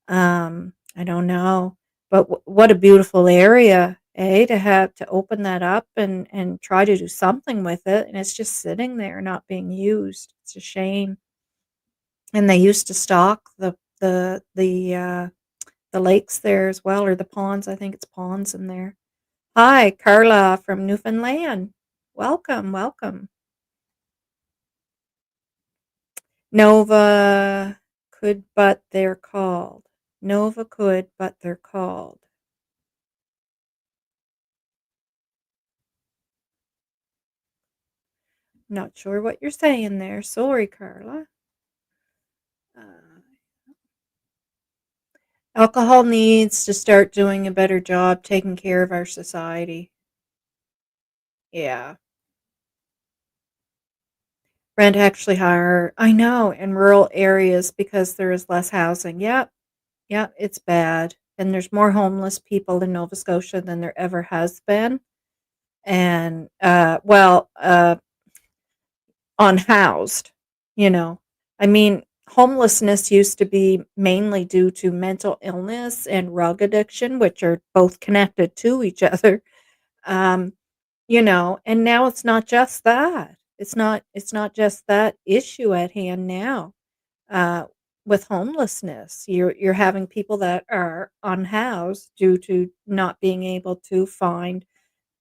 I don't know. But what a beautiful area, eh, to have to open that up and try to do something with it, and it's just sitting there not being used. It's a shame. And they used to stock the lakes there as well, or the ponds. I think it's ponds in there. Hi, Carla from Newfoundland. Welcome, welcome. Nova could, but they're called. Nova could, but they're called. Not sure what you're saying there. Sorry, Carla. Uh, Alcohol needs to start doing a better job taking care of our society. Yeah. Rent actually higher. I know, in rural areas because there is less housing. Yep. Yep. It's bad. And there's more homeless people in Nova Scotia than there ever has been. And, unhoused, you know. I mean, homelessness used to be mainly due to mental illness and drug addiction, which are both connected to each other. Um, and now it's not just that. It's not just that issue at hand now. Uh, with homelessness, you're having people that are unhoused due to not being able to find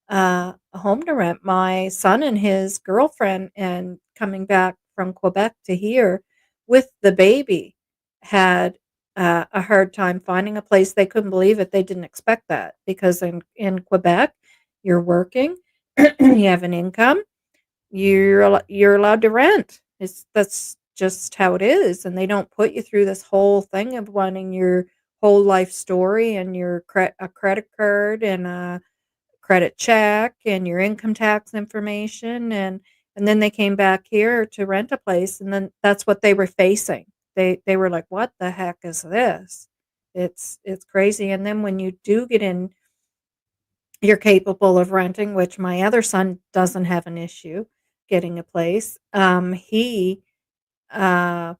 a home to rent. My son and his girlfriend, and coming back from Quebec to here with the baby, had a hard time finding a place. They couldn't believe it. They didn't expect that because in Quebec, you're working, you have an income, you're allowed to rent. That's just how it is, and they don't put you through this whole thing of wanting your whole life story and your a credit card and a credit check and your income tax information, and then they came back here to rent a place, and then that's what they were facing. They were like, "What the heck is this?" It's crazy. And then when you do get in, you're capable of renting, which my other son doesn't have an issue getting a place. He uh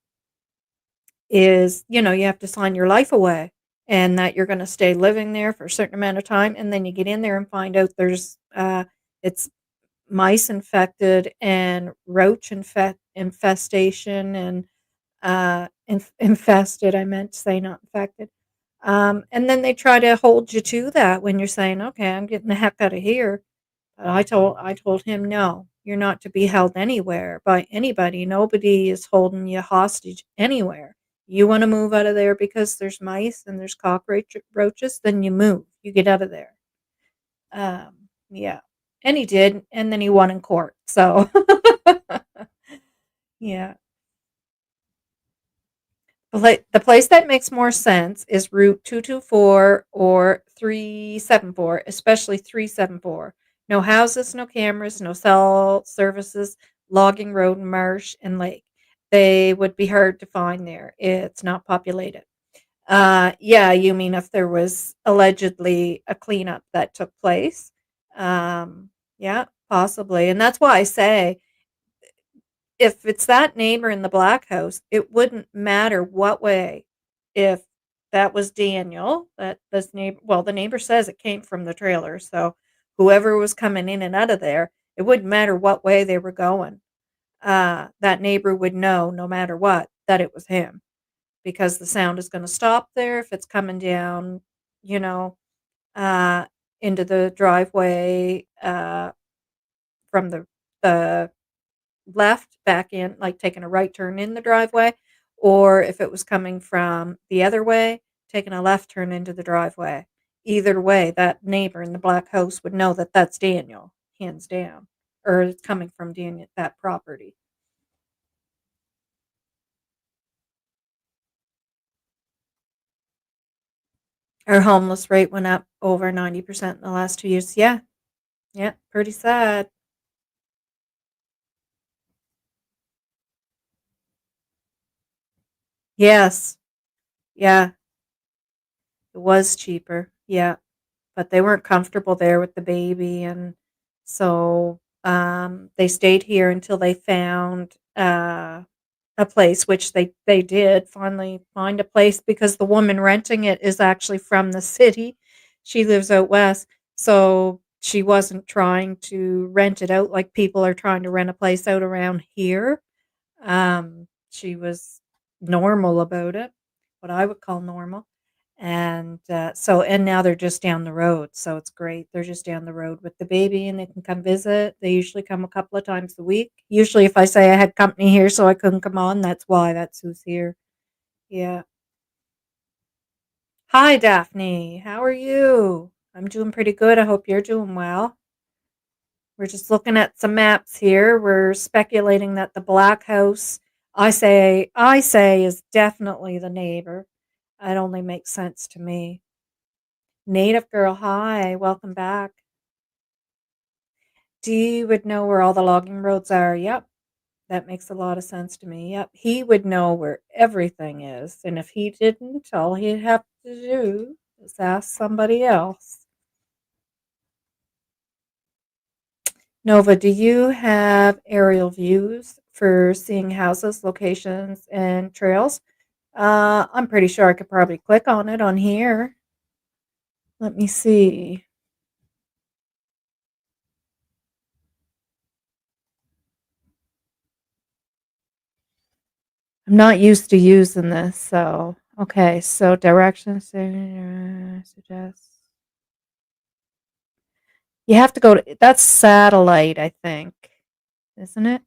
is, you have to sign your life away and that you're going to stay living there for a certain amount of time, and then you get in there and find out there's it's mice infected and roach infestation, and infested, I meant to say, not infected. And then they try to hold you to that when you're saying, okay, I'm getting the heck out of here. But I told him, no, you're not to be held anywhere by anybody. Nobody is holding you hostage anywhere. You want to move out of there because there's mice and there's roaches, then you move. You get out of there. Yeah. And he did, and then he won in court. So yeah. The place that makes more sense is Route 224 or 374, especially 374. No houses, no cameras, no cell services, logging road, marsh, and lake. They would be hard to find there. It's not populated. Yeah, you mean if there was allegedly a cleanup that took place? Yeah, possibly. And that's why I say, if it's that neighbor in the black house, it wouldn't matter what way. If that was Daniel, that this neighbor, well, the neighbor says it came from the trailer, so whoever was coming in and out of there, it wouldn't matter what way they were going. That neighbor would know, no matter what, that it was him, because the sound is going to stop there if it's coming down, you know, uh, into the driveway, from the left back in, like taking a right turn in the driveway, or if it was coming from the other way, taking a left turn into the driveway. Either way, that neighbor in the black house would know that that's Daniel, hands down, or it's coming from Daniel, that property. Our homeless rate went up over 90% in the last 2 years. Yeah, yeah, pretty sad. Yes, yeah, it was cheaper. Yeah. But they weren't comfortable there with the baby, and so, they stayed here until they found, a place, which they did finally find a place, because the woman renting it is actually from the city. She lives out west, so she wasn't trying to rent it out like people are trying to rent a place out around here. She was normal about it, what I would call normal. And and now they're just down the road. So it's great. They're just down the road with the baby and they can come visit. They usually come a couple of times a week. Usually, if I say I had company here so I couldn't come on, that's why. That's who's here. Yeah. Hi, Daphne. How are you? I'm doing pretty good. I hope you're doing well. We're just looking at some maps here. We're speculating that the black house, I say is definitely the neighbor. It only makes sense to me. Native girl, hi, welcome back. D would know where all the logging roads are. Yep, that makes a lot of sense to me. Yep, he would know where everything is. And if he didn't, all he'd have to do is ask somebody else. Nova, do you have aerial views for seeing houses, locations, and trails? I'm pretty sure I could probably click on it on here. Let me see. I'm not used to using this, so okay, so directions, suggest. You have to go to that's satellite, I think, isn't it?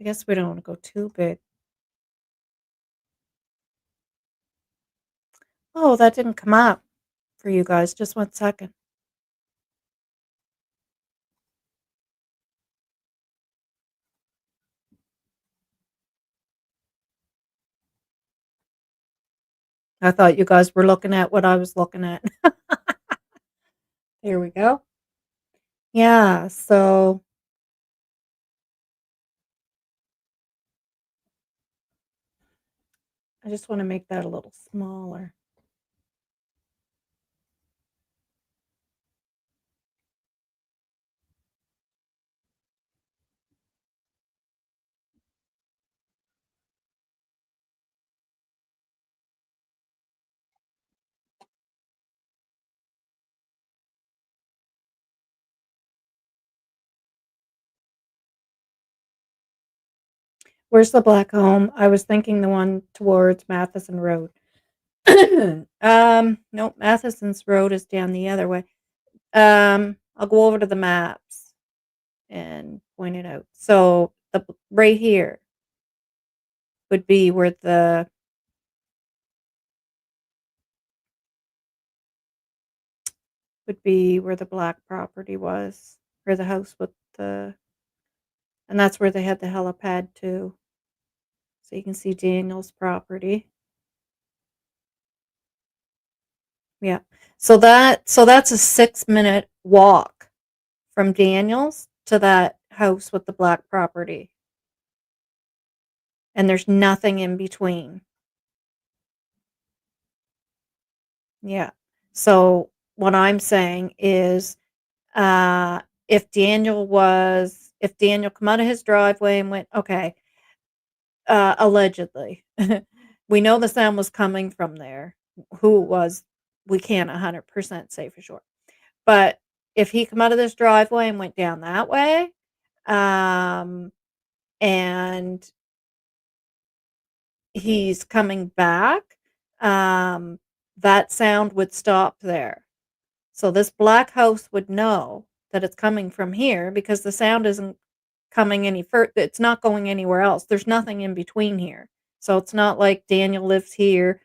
I guess we don't wanna go too big. Oh, that didn't come up for you guys, just 1 second. I thought you guys were looking at what I was looking at. Here we go. Yeah, so I just wanna make that a little smaller. Where's the black home? I was thinking the one towards Matheson Road. Nope, Matheson's Road is down the other way. I'll go over to the maps and point it out. So, right here would be where the black property was, or the house with the and that's where they had the helipad too. So you can see Daniel's property. Yeah. So that's a 6-minute walk from Daniel's to that house with the black property, and there's nothing in between. Yeah. So what I'm saying is, if Daniel come out of his driveway and went, okay, allegedly, we know the sound was coming from there. Who it was, we can't 100% say for sure. But if he come out of this driveway and went down that way, um, and he's coming back, um, that sound would stop there. So this black house would know that it's coming from here because the sound isn't coming any further. It's not going anywhere else. There's nothing in between here. So it's not like Daniel lives here,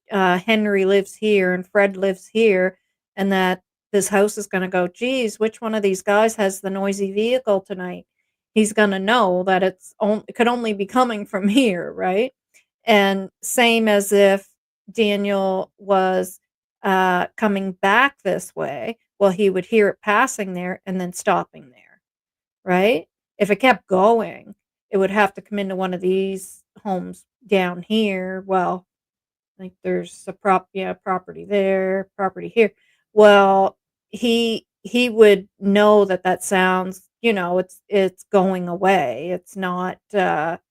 Henry lives here, and Fred lives here, and that this house is going to go, geez, which one of these guys has the noisy vehicle tonight? He's going to know that it could only be coming from here, right? And same as if Daniel was coming back this way, well, he would hear it passing there and then stopping there, right? If it kept going, it would have to come into one of these homes down here. Well, like there's a property there, property here. Well, he would know that that sounds, it's going away. It's not that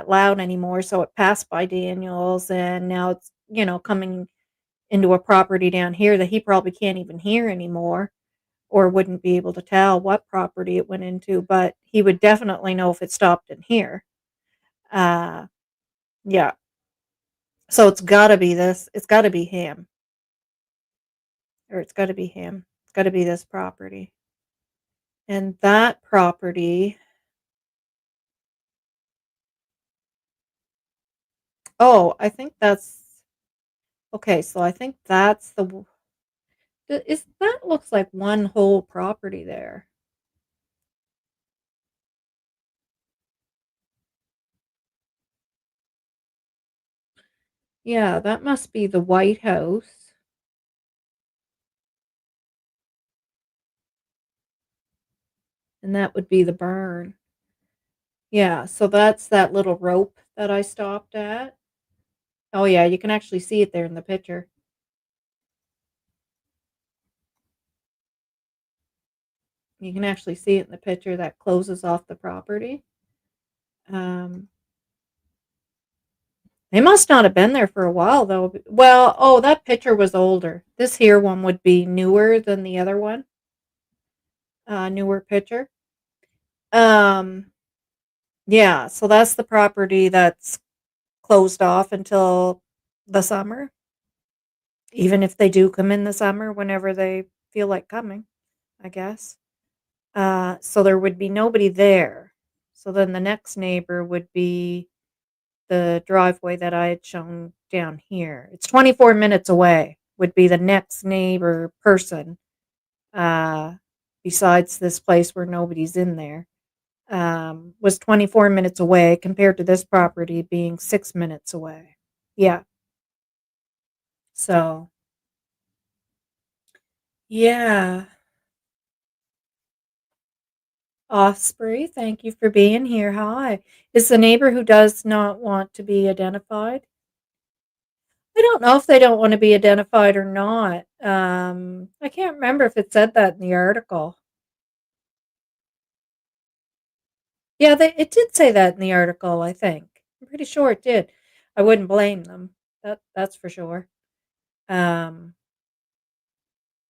loud anymore. So it passed by Daniel's and now it's, coming into a property down here that he probably can't even hear anymore or wouldn't be able to tell what property it went into, but he would definitely know if it stopped in here. Uh, yeah. So it's gotta be him, or it's gotta be him. It's gotta be this property. And that property Oh, I think that's okay, so I think that's the w is that looks like one whole property there. Yeah, that must be the White House, and that would be the barn. Yeah, so that's that little rope that I stopped at. Oh, yeah, you can actually see it there in the picture. You can actually see it in the picture that closes off the property. Um, they must not have been there for a while, though. Well, oh, that picture was older. This here one would be newer than the other one, newer picture. Um, yeah, so that's the property that's closed off until the summer, even if they do come in the summer whenever they feel like coming, I guess. So there would be nobody there. So then the next neighbor would be the driveway that I had shown down here. It's 24 minutes away, would be the next neighbor person, uh, besides this place where nobody's in there. Was 24 minutes away compared to this property being 6 minutes away. Yeah. So, yeah. Osprey, thank you for being here. Hi. Is the neighbor who does not want to be identified? I don't know if they don't want to be identified or not. I can't remember if it said that in the article. Yeah, it did say that in the article, I think. I'm pretty sure it did. I wouldn't blame them. That's for sure. Um,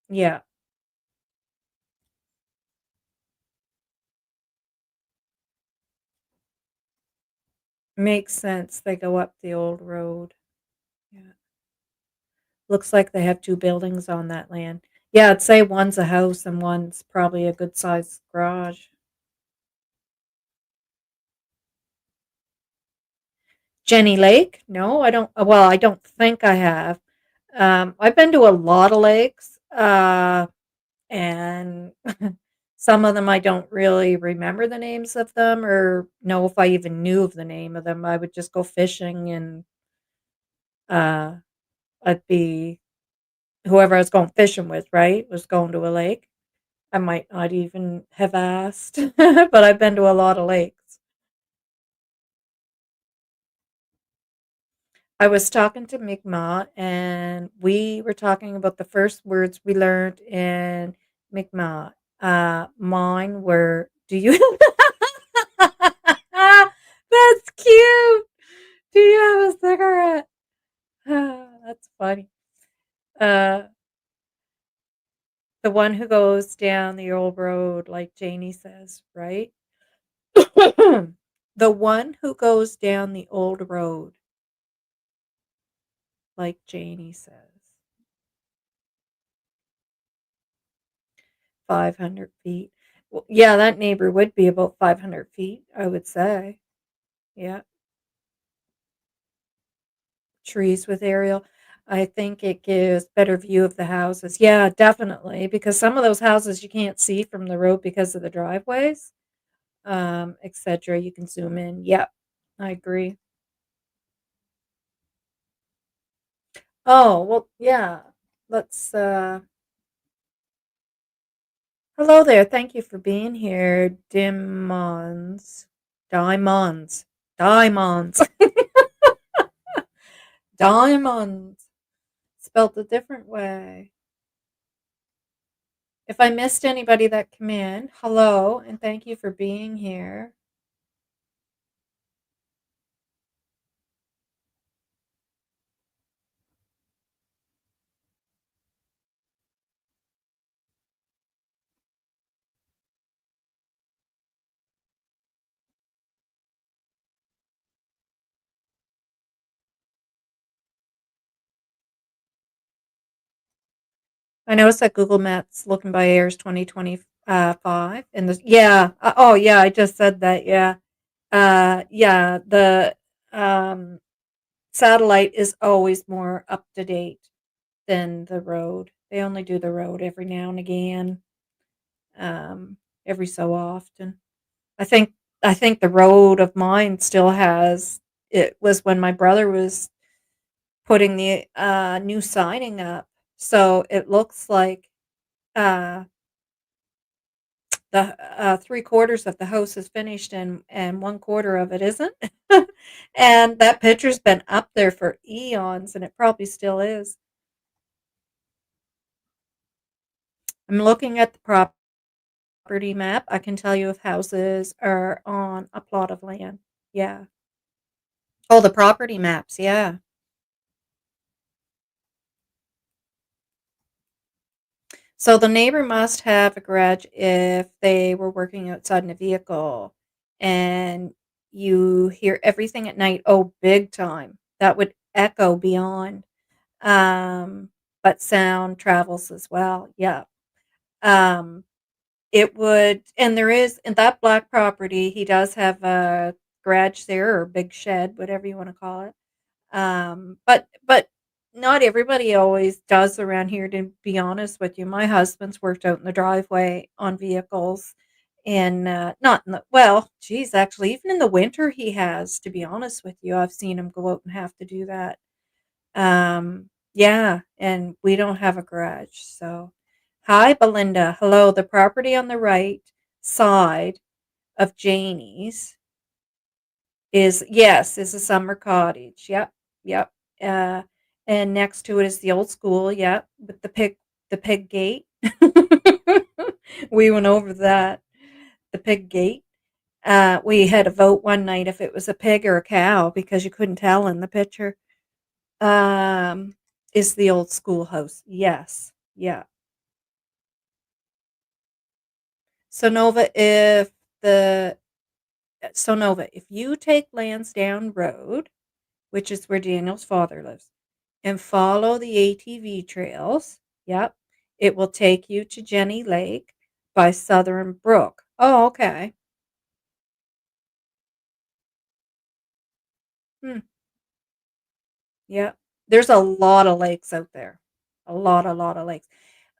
yeah, makes sense. They go up the old road. Yeah. Looks like they have two buildings on that land. Yeah, I'd say one's a house and one's probably a good sized garage. Jenny Lake? No, I don't. Well, I don't think I have. I've been to a lot of lakes, and some of them I don't really remember the names of them or know if I even knew of the name of them. I would just go fishing and uh, I'd be whoever I was going fishing with, right? Was going to a lake. I might not even have asked, but I've been to a lot of lakes. I was talking to Mi'kmaq, and we were talking about the first words we learned in Mi'kmaq. Mine were, "Do you?" That's cute. Do you have a cigarette? That's funny. Uh, the one who goes down the old road, like Janie says, right? The one who goes down the old road, like Janie says. 500 feet. Well, yeah, that neighbor would be about 500 feet, I would say. Yeah, trees with aerial. I think it gives better view of the houses. Yeah, definitely, because some of those houses you can't see from the road because of the driveways, etc. You can zoom in. Yep, I agree. Oh, well, yeah. Let's hello there. Thank you for being here, Dimons. Diamonds. Diamonds. Diamonds. Spelled a different way. If I missed anybody that come in, hello and thank you for being here. I noticed that Google Maps looking by airs 2025 and the yeah, oh yeah, I just said that, yeah. Yeah, the um satellite is always more up to date than the road. They only do the road every now and again, um, every so often. I think I think the road of mine still has it was when my brother was putting the, new siding up, so it looks like, uh, the, 3/4 of the house is finished and 1/4 of it isn't. And that picture's been up there for eons, and it probably still is. I'm looking at the property map. I can tell you if houses are on a plot of land. Yeah. Oh, the property maps, yeah. So the neighbor must have a garage if they were working outside in a vehicle and you hear everything at night. Oh, big time. That would echo beyond. Um, but sound travels as well. Yeah. Um, it would, and there is in that black property, he does have a garage there or big shed, whatever you want to call it. But not everybody always does around here, to be honest with you. My husband's worked out in the driveway on vehicles and, not in the well, geez, actually, even in the winter he has, to be honest with you. I've seen him go out and have to do that. Yeah, and we don't have a garage, so hi, Belinda. Hello, the property on the right side of Janie's is yes, is a summer cottage. Yep, yep. Uh, and next to it is the old school. Yep, with the pig gate. We went over that. The pig gate. We had to vote one night if it was a pig or a cow because you couldn't tell in the picture. Um, is the old schoolhouse. Yes. Yeah. So Nova, the if you take Lansdowne Road, which is where Daniel's father lives, and follow the ATV trails. Yep. It will take you to Jenny Lake by Southern Brook. Oh, okay. Hmm. Yep. There's a lot of lakes out there. A lot of lakes.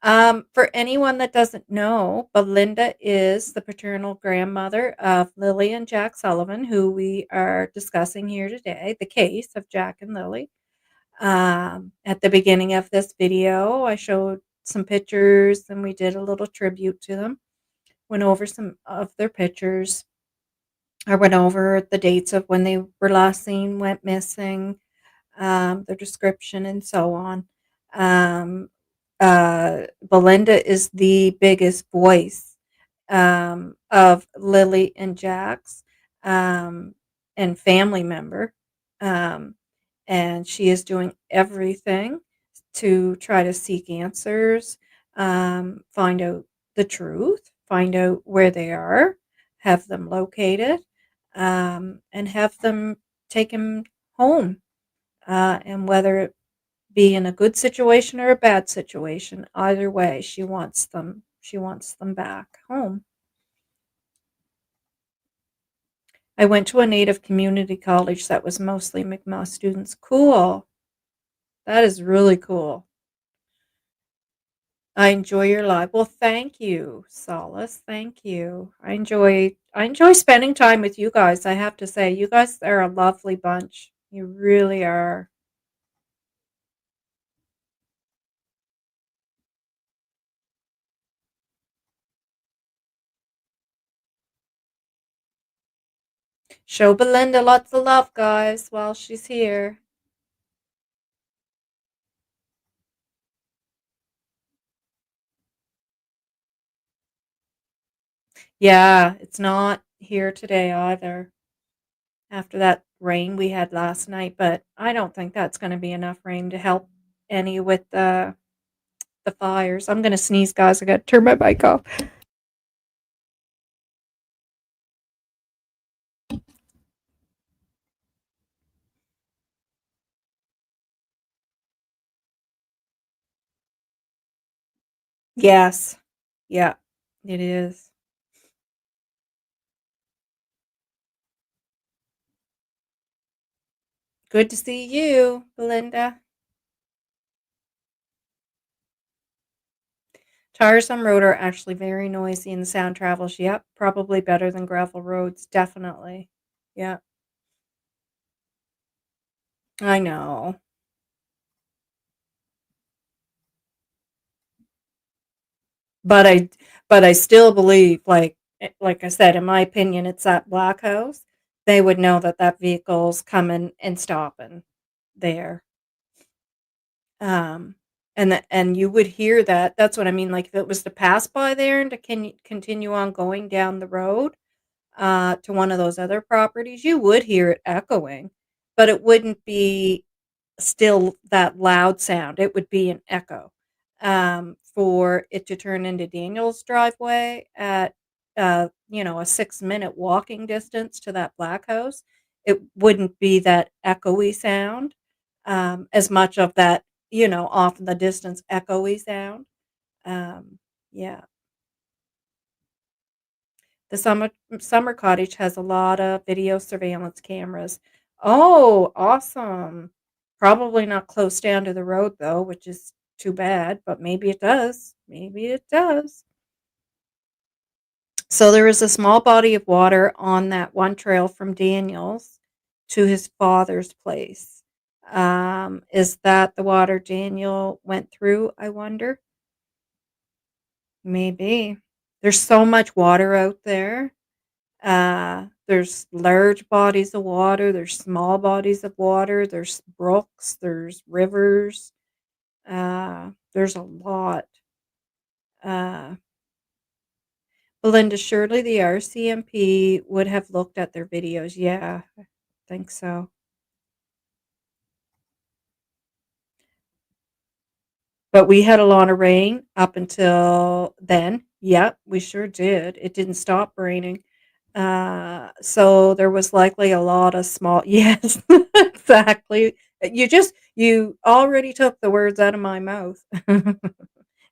For anyone that doesn't know, Belinda is the paternal grandmother of Lily and Jack Sullivan, who we are discussing here today, the case of Jack and Lily. At the beginning of this video, I showed some pictures and we did a little tribute to them. Went over some of their pictures. I went over the dates of when they were last seen, went missing, their description, and so on. Um, Belinda is the biggest voice of Lily and Jack's um, and family member. Um, and she is doing everything to try to seek answers, find out the truth, find out where they are, have them located, and have them taken home. And whether it be in a good situation or a bad situation, either way, she wants them. She wants them back home. I went to a Native community college that was mostly Mi'kmaq students. Cool. That is really cool. I enjoy your live. Well, thank you, Solace. Thank you. I enjoy spending time with you guys. I have to say, you guys are a lovely bunch. You really are. Show Belinda lots of love, guys, while she's here. Yeah, it's not here today either after that rain we had last night, but I don't think that's going to be enough rain to help any with the fires. I'm going to sneeze, guys. I got to turn my mic off. Yes. Yeah, it is. Good to see you, Belinda. Tires on road are actually very noisy and the sound travels. Yep, probably better than gravel roads, definitely. Yeah, I know. But I still believe, like I said, in my opinion, it's that black house. They would know that that vehicle's coming and stopping there. Um, and you would hear that. That's what I mean. Like if it was to pass by there and to continue on going down the road, to one of those other properties, you would hear it echoing, but it wouldn't be still that loud sound. It would be an echo. For it to turn into Daniel's driveway at, a 6-minute walking distance to that black house, it wouldn't be that echoey sound, as much of that, off in the distance echoey sound. Um, yeah. The summer cottage has a lot of video surveillance cameras. Oh, awesome. Probably not close down to the road though, which is too bad, but maybe it does. Maybe it does. So there is a small body of water on that one trail from Daniel's to his father's place. Is that the water Daniel went through, I wonder? Maybe. There's so much water out there. There's large bodies of water, there's small bodies of water, there's brooks, there's rivers. There's a lot. Uh, Belinda, surely the RCMP would have looked at their videos. Yeah, I think so. But we had a lot of rain up until then. Yep, we sure did. It didn't stop raining. So there was likely a lot of small yes, exactly. You already took the words out of my mouth.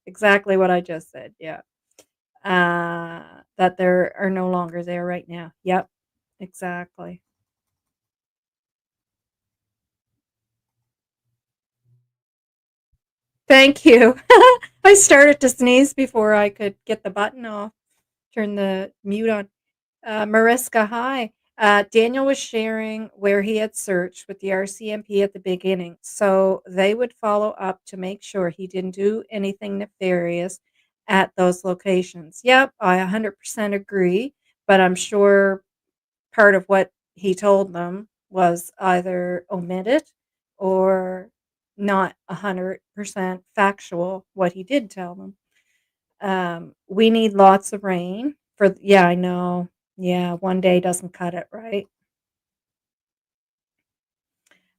Exactly what I just said, yeah. That there are no longer there right now. Yep, exactly. Thank you. I started to sneeze before I could get the button off, turn the mute on. Mariska, hi. Daniel was sharing where he had searched with the RCMP at the beginning, so they would follow up to make sure he didn't do anything nefarious at those locations. Yep, I 100% agree, but I'm sure part of what he told them was either omitted or not 100% factual what he did tell them. We need lots of rain for yeah, I know. Yeah, one day doesn't cut it, right?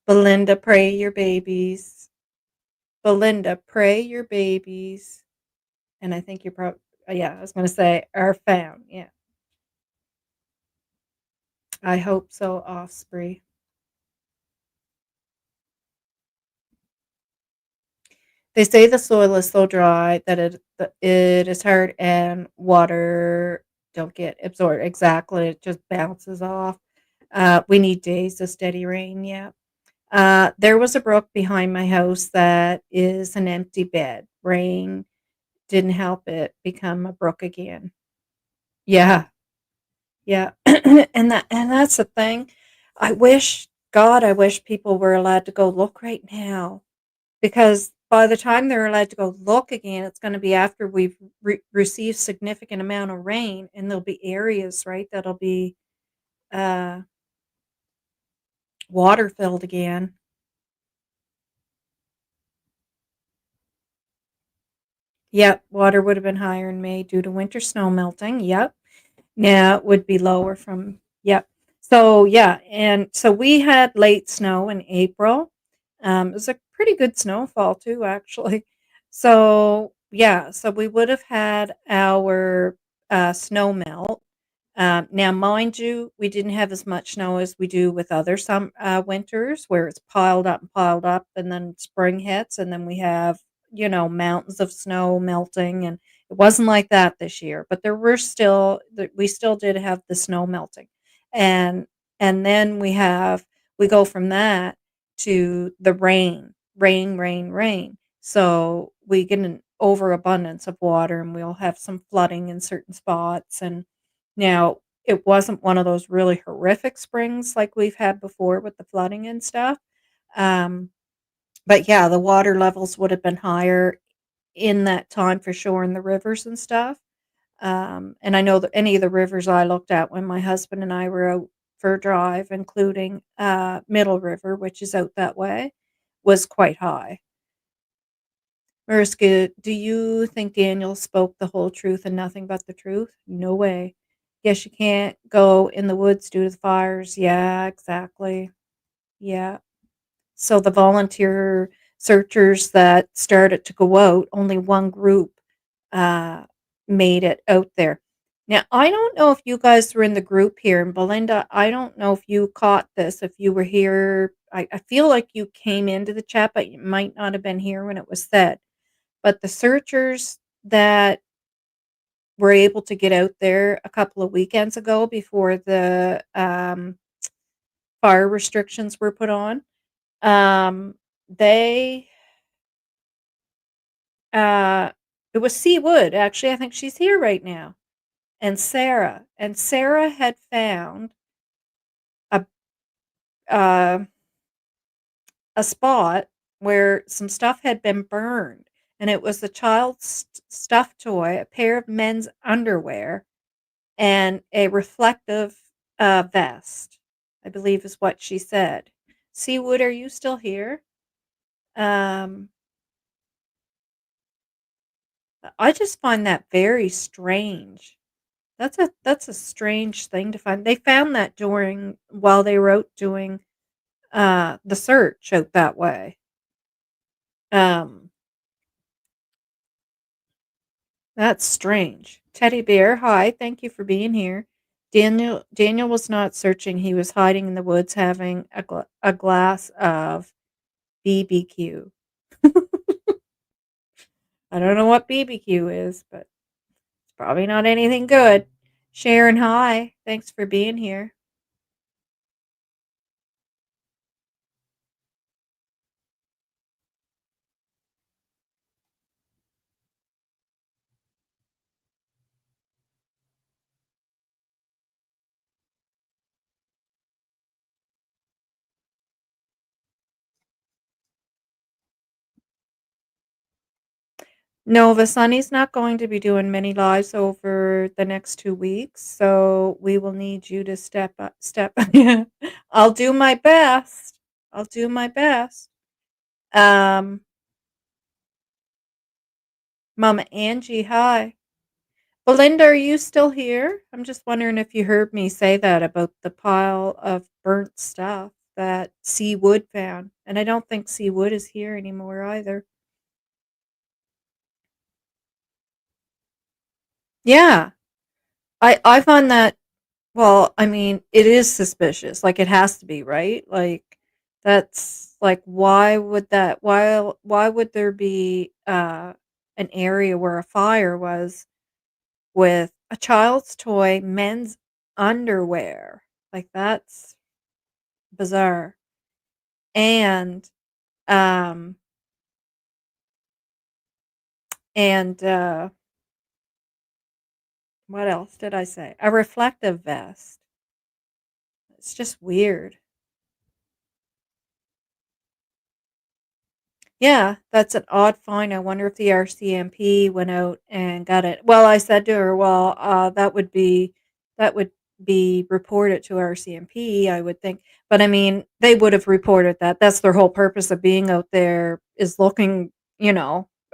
Belinda, pray your babies. Belinda, pray your babies. And I think you're probably, yeah, I was going to say, are found. Yeah, I hope so, offspring. They say the soil is so dry that it is hard and water don't get absorbed. Exactly, it just bounces off. We need days of steady rain. Yeah. There was a brook behind my house that is an empty bed. Rain didn't help it become a brook again. Yeah, yeah, and that's the thing. I wish people were allowed to go look right now because by the time they're allowed to go look again, it's going to be after we've received significant amount of rain, and there'll be areas right that'll be uh, water filled again. Yep, water would have been higher in May due to winter snow melting. Yep. Yeah, it would be lower from yep. So, yeah, and so we had late snow in April. It was a pretty good snowfall too, actually. So, yeah, so we would have had our snow melt. Now, mind you, we didn't have as much snow as we do with other some winters, where it's piled up, and then spring hits, and then we have mountains of snow melting, and it wasn't like that this year. But there were still we still did have the snow melting, and then we go from that. to the rain, rain, rain, rain. So we get an overabundance of water and we'll have some flooding in certain spots. And now it wasn't one of those really horrific springs like we've had before with the flooding and stuff. Um, but yeah, the water levels would have been higher in that time for sure in the rivers and stuff. And I know that any of the rivers I looked at when my husband and I were out for a drive, including Middle River, which is out that way, was quite high. Mariska, do you think Daniel spoke the whole truth and nothing but the truth? No way. Guess you can't go in the woods due to the fires. Yeah, exactly. Yeah. So the volunteer searchers that started to go out, only one group uh, made it out there. Now, I don't know if you guys were in the group here, and Belinda, I don't know if you caught this, if you were here. I feel like you came into the chat, but you might not have been here when it was said. But the searchers that were able to get out there a couple of weekends ago before the fire restrictions were put on, they uh it was C Wood, actually. I think she's here right now. And Sarah had found a uh, a spot where some stuff had been burned, and it was the child's stuffed toy, a pair of men's underwear, and a reflective vest, I believe is what she said. Seawood, are you still here? Um, I just find that very strange. That's a strange thing to find. They found that during while they were out doing the search out that way. Um, that's strange. Teddy Bear, hi, thank you for being here. Daniel was not searching. He was hiding in the woods having a glass of BBQ. I don't know what BBQ is, but it's probably not anything good. Sharon, hi. Thanks for being here. No, Vasani's not going to be doing many lives over the next 2 weeks, so we will need you to step up step Yeah. I'll do my best. I'll do my best. Um, Mama Angie, hi. Belinda, are you still here? I'm just wondering if you heard me say that about the pile of burnt stuff that C Wood found. And I don't think C Wood is here anymore either. Yeah. I find that. Well, I mean, it is suspicious, like, it has to be, right? Like, that's like, why would there be, an area where a fire was with a child's toy, men's underwear? Like, that's bizarre. And, um, and what else did I say? A reflective vest. It's just weird. Yeah, that's an odd find. I wonder if the RCMP went out and got it. Well, I said to her, "Well, that would be reported to RCMP, I would think." But I mean, they would have reported that. That's their whole purpose of being out there is looking,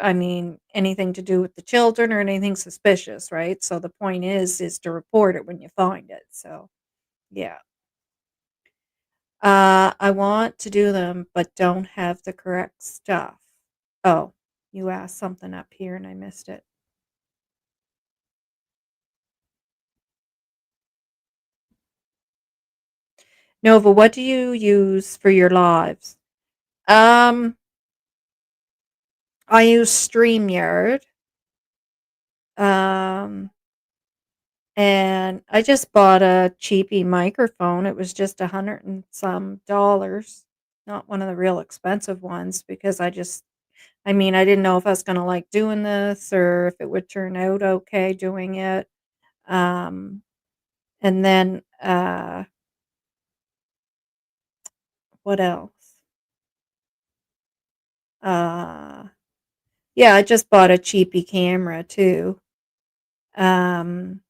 I mean, anything to do with the children or anything suspicious, right? So the point is to report it when you find it. So, yeah. I want to do them, but don't have the correct stuff. Oh, you asked something up here and I missed it. Nova, what do you use for your lives? Um, I use StreamYard. Um, and I just bought a cheapy microphone. It was just 100 and some dollars. not one of the real expensive ones because I mean, I didn't know if I was gonna like doing this or if it would turn out okay doing it. Um, and then, what else? Uh, yeah, I just bought a cheapy camera too. Um,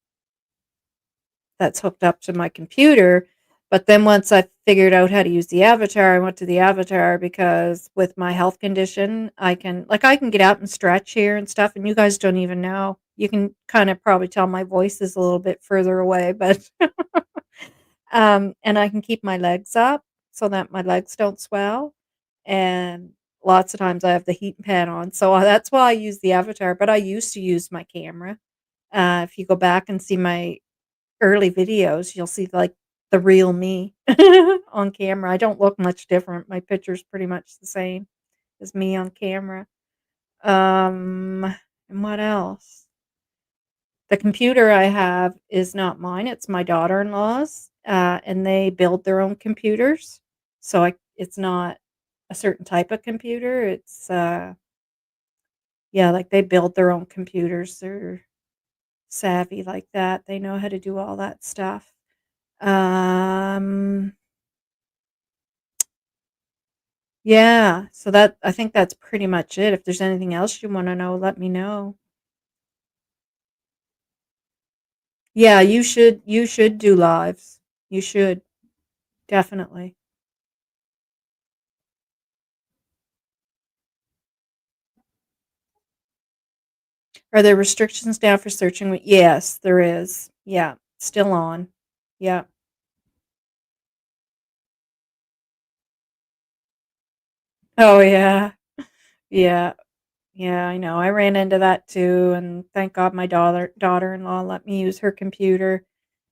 that's hooked up to my computer. But then once I figured out how to use the avatar, I went to the avatar because with my health condition, I can get out and stretch here and stuff, and you guys don't even know. You can kind of probably tell my voice is a little bit further away, but and I can keep my legs up so that my legs don't swell. And lots of times I have the heat pad on, so that's why I use the avatar. But I used to use my camera. If you go back and see my early videos, you'll see, like, the real me on camera. I don't look much different. My picture's pretty much the same as me on camera. Um, and what else? The computer I have is not mine, it's my daughter-in-law's, and they build their own computers. So I it's not a certain type of computer, yeah, like, they build their own computers. They're savvy like that. They know how to do all that stuff. Um, yeah, so that I think that's pretty much it. If there's anything else you wanna know, let me know. Yeah, you should do lives. You should, definitely. Are there restrictions now for searching? Yes, there is. Yeah, still on. Yeah. Oh, yeah. Yeah. Yeah, I know. I ran into that too, and thank God my daughter-in-law let me use her computer.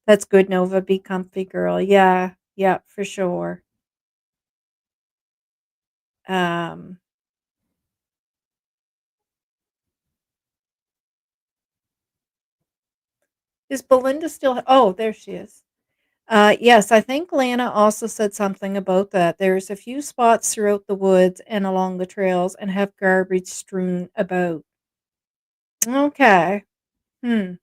That's good, Nova. Be comfy, girl. Yeah. Yeah, for sure. Um, is Belinda still Oh, there she is. Yes, I think Lana also said something about that. There's a few spots throughout the woods and along the trails and have garbage strewn about. Okay. Hmm.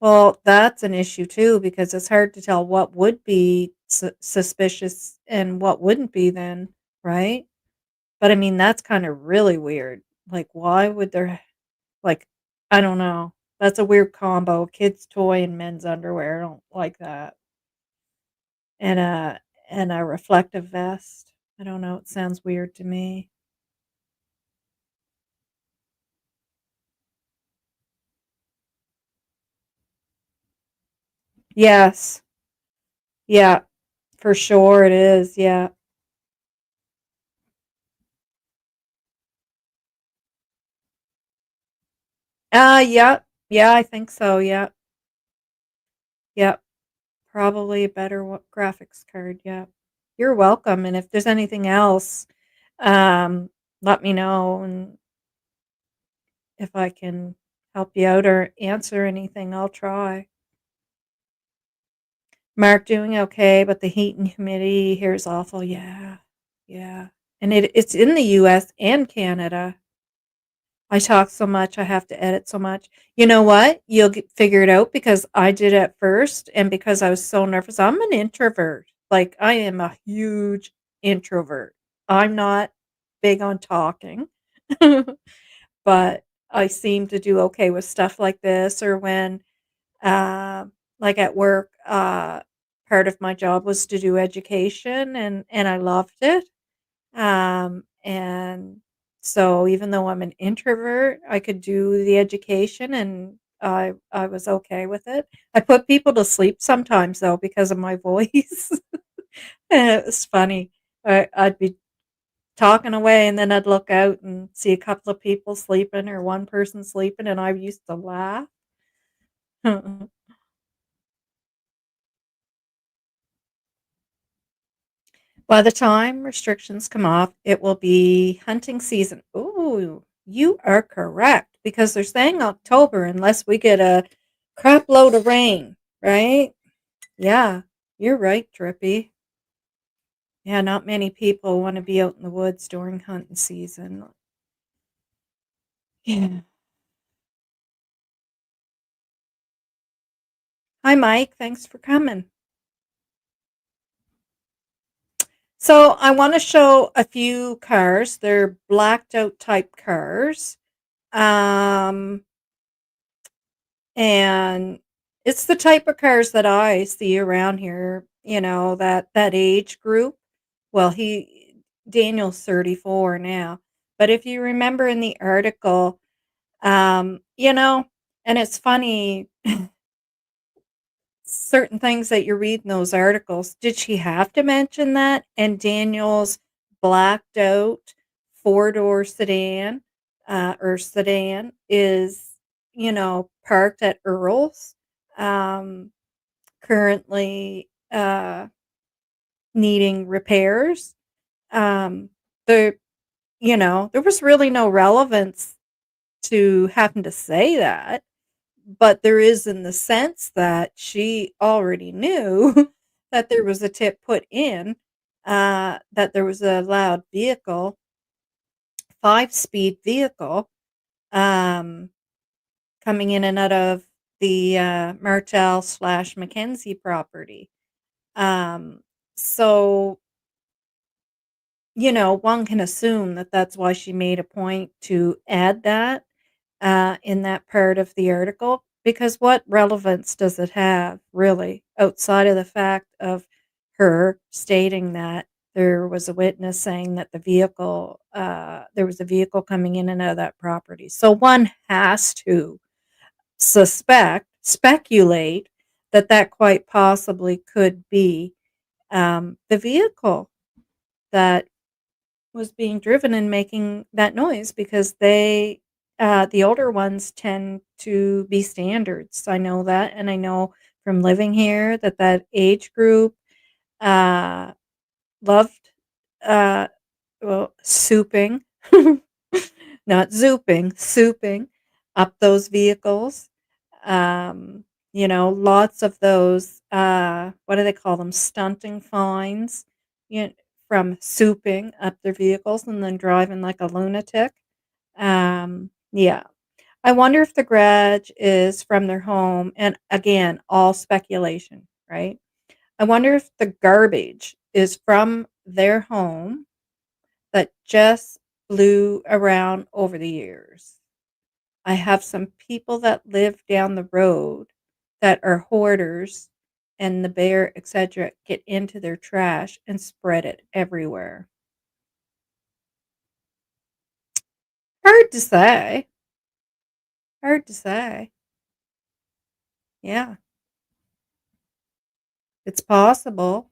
Well, that's an issue too because it's hard to tell what would be suspicious and what wouldn't be then, right? But I mean, that's kind of really weird. Like, why would there, like, I don't know. That's a weird combo. Kids' toy and men's underwear. I don't like that. And a reflective vest. I don't know, it sounds weird to me. Yes. Yeah, for sure it is, yeah. Yep. Yeah, I think so, yep. Yep. Probably a better graphics card, yep. You're welcome, and if there's anything else, um, let me know, and if I can help you out or answer anything, I'll try. Mark doing okay, but the heat and humidity here is awful. Yeah. Yeah. And it's in the US and Canada. I talk so much, I have to edit so much. You know what? You'll figure it out because I did at first and because I was so nervous. I'm an introvert. Like I am a huge introvert. I'm not big on talking. But I seem to do okay with stuff like this or when uh, like at work, part of my job was to do education and I loved it. And so even though I'm an introvert, I could do the education and I was okay with it. I put people to sleep sometimes though because of my voice. It was funny. I'd be talking away and then I'd look out and see a couple of people sleeping or one person sleeping and I used to laugh. By the time restrictions come off, it will be hunting season. Ooh, you are correct because they're saying October unless we get a crap load of rain, right? Yeah, you're right, Drippy. Yeah, not many people wanna be out in the woods during hunting season. Yeah. Hi, Mike, thanks for coming. So, I wanna show a few cars. They're blacked out type cars. Um, and it's the type of cars that I see around here, that age group. Well, Daniel's 34 now. But if you remember in the article, um, you know, and it's funny, certain things that you read in those articles. Did she have to mention that? And Daniel's blacked out four-door sedan is, parked at Earl's, um, currently needing repairs. Um, the, there was really no relevance to having to say that. But there is in the sense that she already knew that there was a tip put in, that there was a loud vehicle, five-speed vehicle, um, coming in and out of the Martell/Mackenzie property. Um, so one can assume that that's why she made a point to add that, in that part of the article, because what relevance does it have, really, outside of the fact of her stating that there was a witness saying that there was a vehicle coming in and out of that property. So one has to speculate that that quite possibly could be, the vehicle that was being driven and making that noise, because the older ones tend to be standards. I know that, and I know from living here that that age group, uh, loved, uh, well, souping, not zooping, souping up those vehicles. Um, lots of those, what do they call them? Stunting fines, you know, from souping up their vehicles and then driving like a lunatic. Yeah. I wonder if the garage is from their home. And again, all speculation, right? I wonder if the garbage is from their home that just blew around over the years. I have some people that live down the road that are hoarders, and the bear, etc., get into their trash and spread it everywhere. Hard to say. Hard to say. Yeah, it's possible.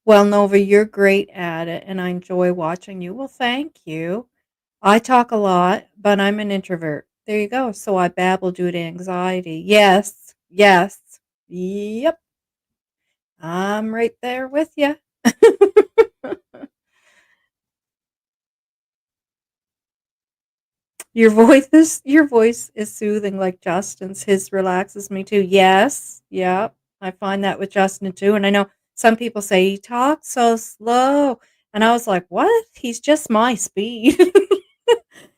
Well, Nova, you're great at it, and I enjoy watching you. Well, thank you. I talk a lot, but I'm an introvert. There you go. So I babble due to anxiety. Yes, yes. Yep. I'm right there with you. Your voice is soothing like Justin's. His relaxes me too. Yes. Yep. I find that with Justin too. And I know some people say he talks so slow. And I was like, what? He's just my speed.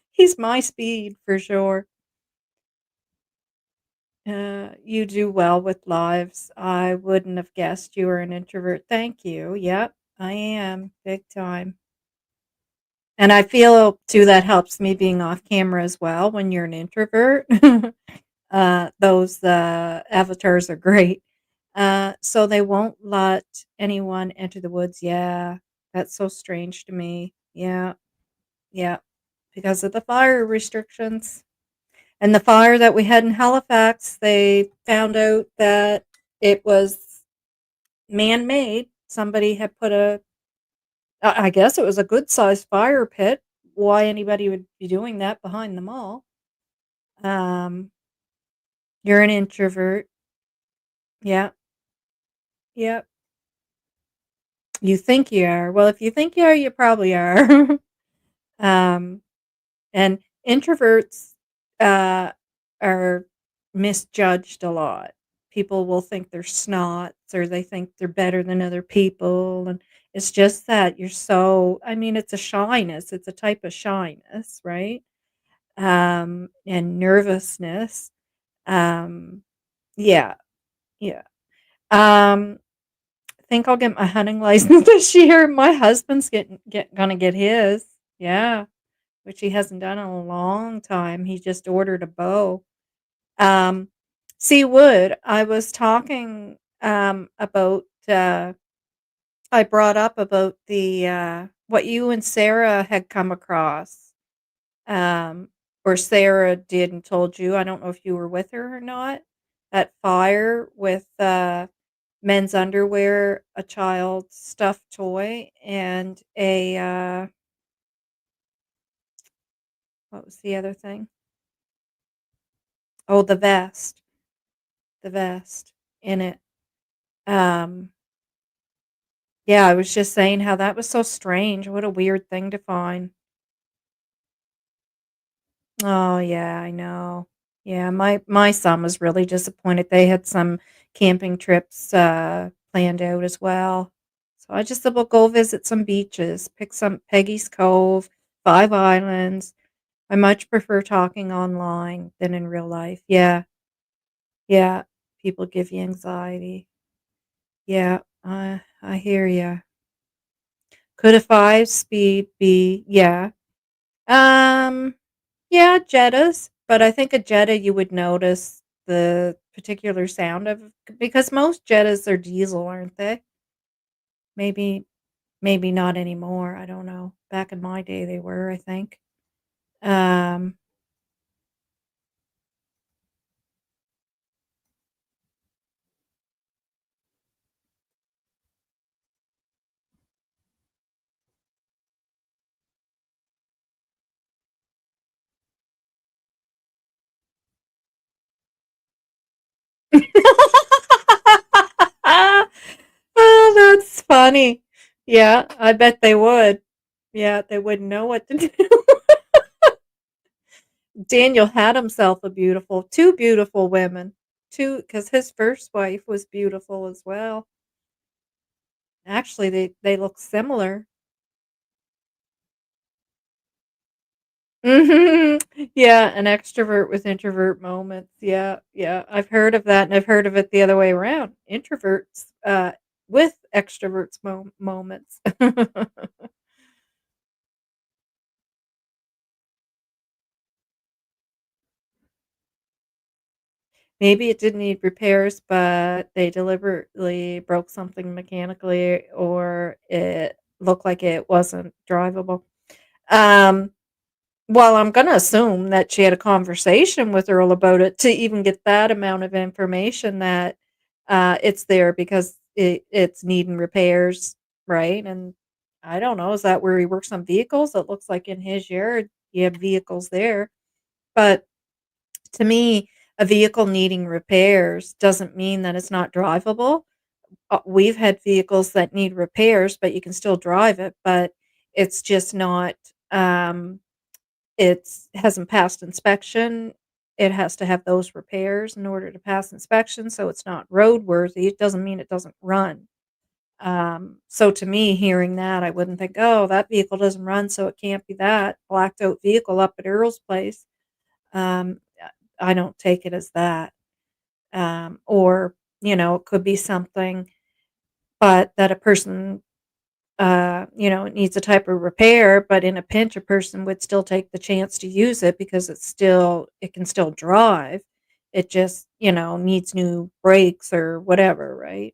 He's my speed for sure. You do well with lives. I wouldn't have guessed you were an introvert. Thank you. Yep, I am big time. And I feel too that helps me being off camera as well when you're an introvert. Those avatars are great. So they won't let anyone enter the woods. Yeah, that's so strange to me. Yeah, yeah, because of the fire restrictions. And the fire that we had in Halifax, they found out that it was man-made. Somebody had put I guess it was a good-sized fire pit. Why anybody would be doing that behind the mall? Um, you're an introvert. Yeah, yeah. You think you are. Well, if you think you are, you probably are. um, and introverts, uh, are misjudged a lot. People will think they're snots or they think they're better than other people, and it's just that you're so I mean, it's a shyness, it's a type of shyness, right? And nervousness. Um, yeah, yeah. I think I'll get my hunting license this year. My husband's gonna get his. Yeah, which he hasn't done in a long time. He just ordered a bow. Um, see, wood. I was talking about. I brought up about the what you and Sarah had come across, um, or Sarah did and told you. I don't know if you were with her or not. That fire with men's underwear, a child's stuffed toy, and a what was the other thing? Oh, the vest in it. Um, yeah, I was just saying how that was so strange. What a weird thing to find. Oh, yeah, I know. Yeah, my son was really disappointed. They had some camping trips, planned out as well. So I just said, "Well, go visit some beaches, pick some Peggy's Cove, Five Islands." I much prefer talking online than in real life. Yeah, yeah. People give you anxiety. Yeah, I hear you. Could a 5-speed be yeah. Um, yeah, Jettas, but I think a Jetta you would notice the particular sound of because most Jettas are diesel, aren't they? Maybe maybe not anymore, I don't know. Back in my day they were, I think. Um, oh, that's funny. Yeah, I bet they would. Yeah, they wouldn't know what to do. Daniel had himself a beautiful 2 beautiful women. 2 because his first wife was beautiful as well. Actually, they look similar. Mhm. Yeah, an extrovert with introvert moments. Yeah, yeah. I've heard of that, and I've heard of it the other way around. Introverts, with extroverts moments. Maybe it didn't need repairs, but they deliberately broke something mechanically, or it looked like it wasn't drivable. Um, well, I'm gonna assume that she had a conversation with Earl about it to even get that amount of information that, it's there because it's needing repairs, right? And I don't know, is that where he works on vehicles? It looks like in his yard, you have vehicles there. But to me, a vehicle needing repairs doesn't mean that it's not drivable. We've had vehicles that need repairs, but you can still drive it, but it's just not, it's hasn't passed inspection. It has to have those repairs in order to pass inspection, so it's not roadworthy. It doesn't mean it doesn't run. So to me, hearing that, I wouldn't think, "Oh, that vehicle doesn't run, so it can't be that blacked out vehicle up at Earl's place." I don't take it as that. Or, it could be something, but that a person it needs a type of repair, but in a pinch, a person would still take the chance to use it because it can still drive. It just, needs new brakes or whatever, right?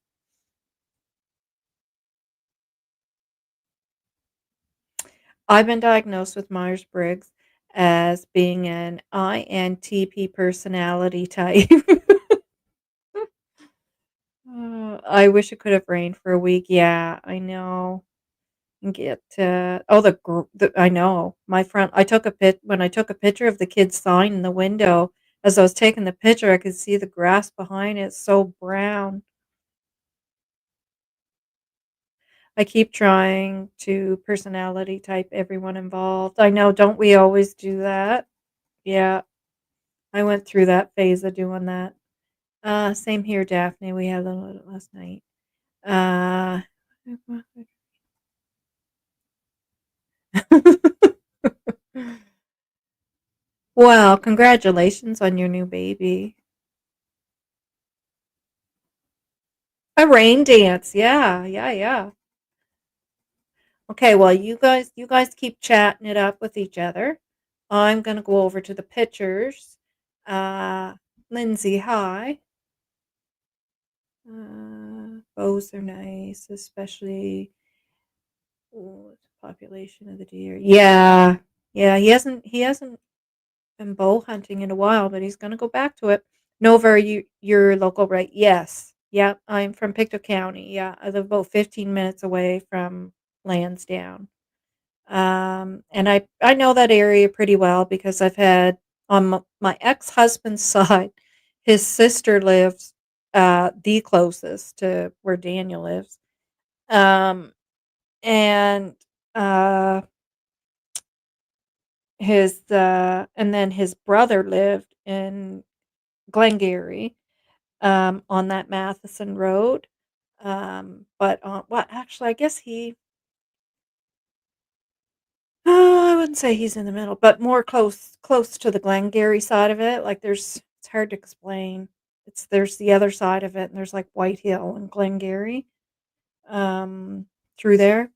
I've been diagnosed with Myers-Briggs as being an INTP personality type. I wish it could have rained for a week. Yeah, I know. And get, oh, the I know. My front I took a pit when I took a picture of the kid's sign in the window, as I was taking the picture, I could see the grass behind it so brown. I keep trying to personality type everyone involved. I know, don't we always do that? Yeah, I went through that phase of doing that. Same here, Daphne. We had a little of it last night. Uh, well, congratulations on your new baby. A rain dance. Yeah, yeah, yeah. Okay, well, you guys keep chatting it up with each other. I'm gonna go over to the pictures. Uh, Lindsay, hi. Bows are nice, especially ooh, the population of the deer. Yeah, yeah. He hasn't been bow hunting in a while, but he's gonna go back to it. Nova, you're local, right? Yes. Yeah, I'm from Pictou County. Yeah, I live about 15 minutes away from Lansdowne. And I know that area pretty well because I've had on my ex-husband's side, his sister lives the closest to where Daniel lives. Um, and uh and then his brother lived in Glengarry on that Matheson Road. But well, actually I guess I wouldn't say he's in the middle, but more close to the Glengarry side of it. Like it's hard to explain. There's the other side of it, and there's like White Hill and Glengarry um, through there.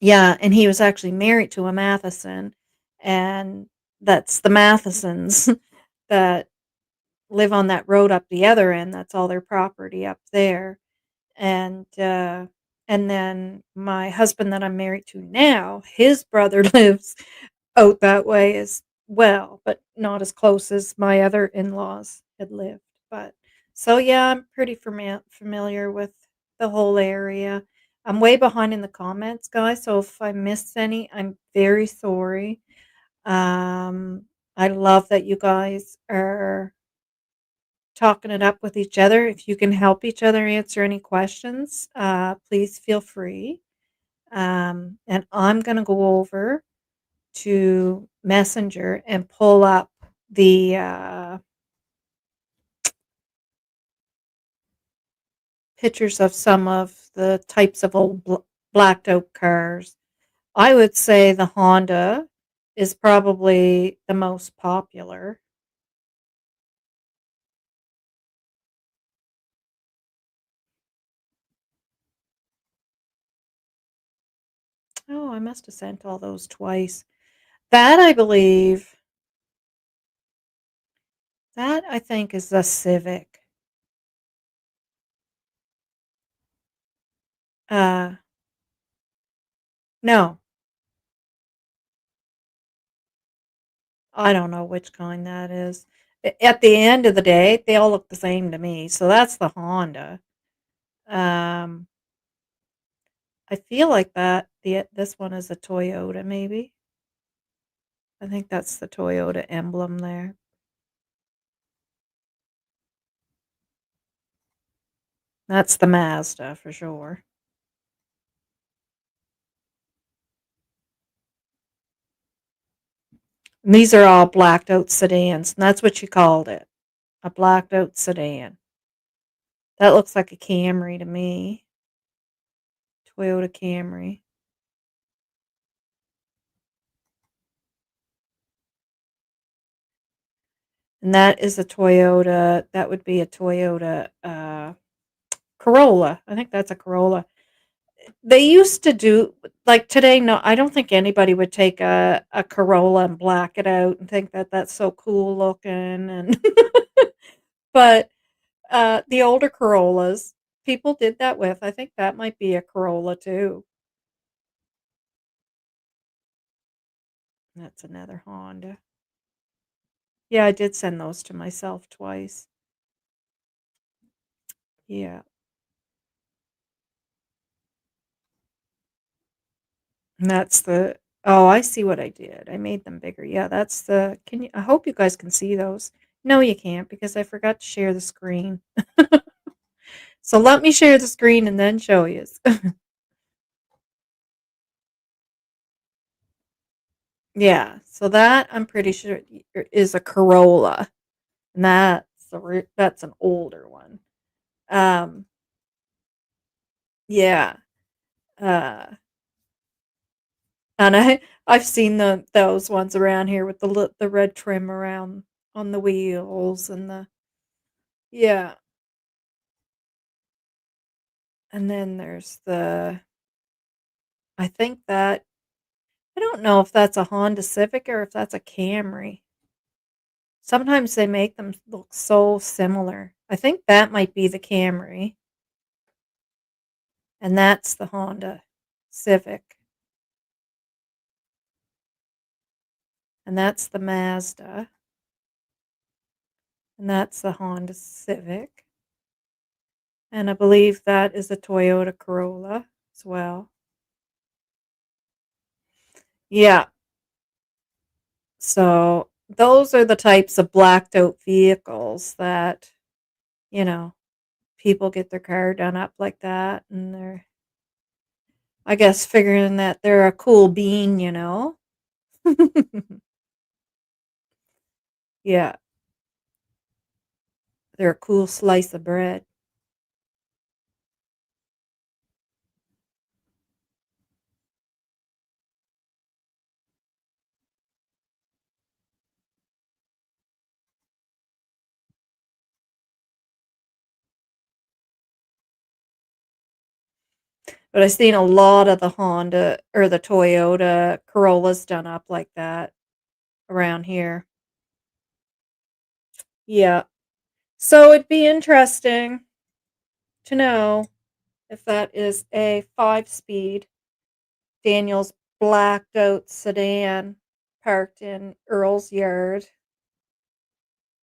Yeah, and he was actually married to a Matheson, and that's the Mathesons that live on that road up the other end. That's all their property up there, and uh, and then my husband that I'm married to now, his brother lives out that way as well, but not as close as my other in-laws had lived. But so yeah, I'm pretty familiar with the whole area. I'm way behind in the comments, guys, so if I missed any, I'm very sorry. Um, I love that you guys are talking it up with each other. If you can help each other answer any questions, please feel free. And I'm going to go over to Messenger and pull up the pictures of some of the types of old blacked out cars. I would say the Honda is probably the most popular. Oh, I must have sent all those twice. That I believe, that I think is the Civic. Uh, no, I don't know which kind that is. At the end of the day, they all look the same to me. So that's the Honda. Um, I feel like this one is a Toyota, maybe. I think that's the Toyota emblem there. That's the Mazda for sure. And these are all blacked out sedans, and that's what you called it, a blacked out sedan. That looks like a Camry to me. Toyota Camry. And that is a Toyota, that would be a Toyota Corolla. I think that's a Corolla. They used to do like today, no, I don't think anybody would take a Corolla and black it out and think that that's so cool looking and but the older Corollas, people did that with. I think that might be a Corolla too. That's another Honda. Yeah, I did send those to myself twice. Yeah. And that's the oh, I see what I did. I made them bigger. Yeah, that's the can you I hope you guys can see those. No, you can't because I forgot to share the screen. So let me share the screen and then show you. Yeah, so that I'm pretty sure is a Corolla, and that's an older one. Um, yeah, uh, and I've seen those ones around here with the red trim around on the wheels and the yeah, and then there's I think that I don't know if that's a Honda Civic or if that's a Camry. Sometimes they make them look so similar. I think that might be the Camry, and that's the Honda Civic, and that's the Mazda, and that's the Honda Civic, and I believe that is a Toyota Corolla as well. Yeah, so those are the types of blacked out vehicles that, you know, people get their car done up like that, and they're, I guess, figuring that they're a cool bean, you know? Yeah, they're a cool slice of bread. But I've seen a lot of the Honda or the Toyota Corollas done up like that around here. Yeah. So it'd be interesting to know if that is a 5 speed Daniel's blacked out sedan parked in Earl's yard.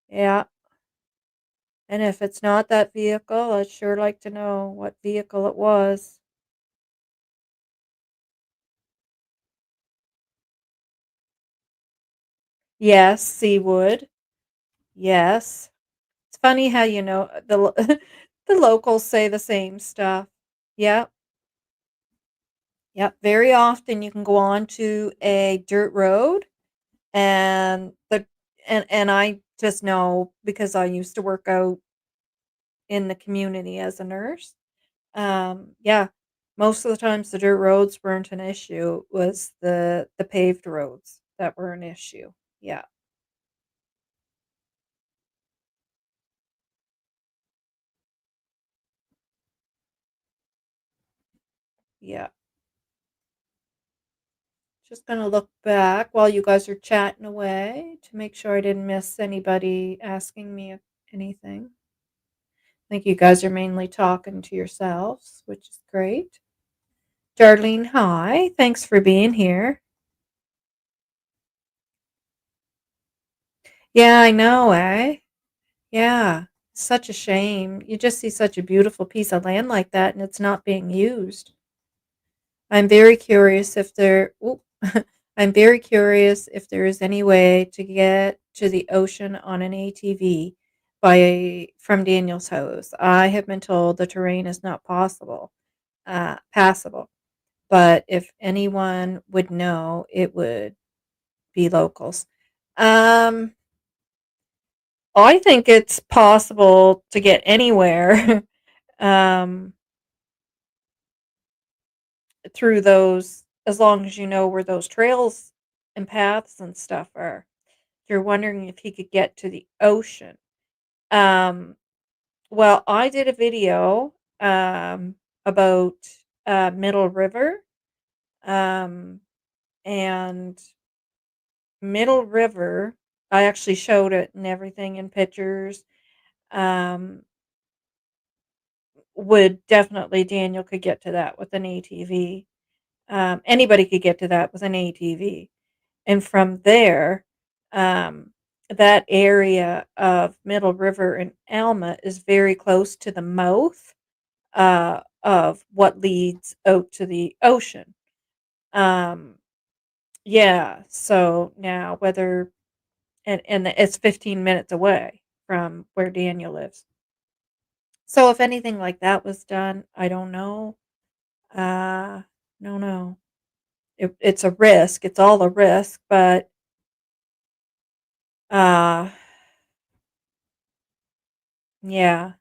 Yeah. And if it's not that vehicle, I'd sure like to know what vehicle it was. Yes, Seawood. Yes. It's funny how the locals say the same stuff. Yep. Yep. Very often you can go on to a dirt road and I just know because I used to work out in the community as a nurse. Yeah. Most of the times the dirt roads weren't an issue. It was the paved roads that were an issue. Yeah. Yeah. Just gonna look back while you guys are chatting away to make sure I didn't miss anybody asking me anything. I think you guys are mainly talking to yourselves, which is great. Darlene, hi. Thanks for being here. Yeah, I know, eh? Yeah. Such a shame. You just see such a beautiful piece of land like that and it's not being used. I'm very curious if there ooh, I'm very curious if there is any way to get to the ocean on an ATV from Daniel's house. I have been told the terrain is not passable. But if anyone would know, it would be locals. Um, I think it's possible to get anywhere um, through those, as long as you know where those trails and paths and stuff are. You're wondering if he could get to the ocean. Um, well, I did a video about Middle River, um, and Middle River, I actually showed it and everything in pictures. Um, would definitely Daniel could get to that with an ATV. Anybody could get to that with an ATV. And from there, um, that area of Middle River and Alma is very close to the mouth of what leads out to the ocean. Um, yeah, so now whether and it's 15 minutes away from where Daniel lives. So if anything like that was done, I don't know. Uh, no, no. It's a risk. It's all a risk, but uh, yeah.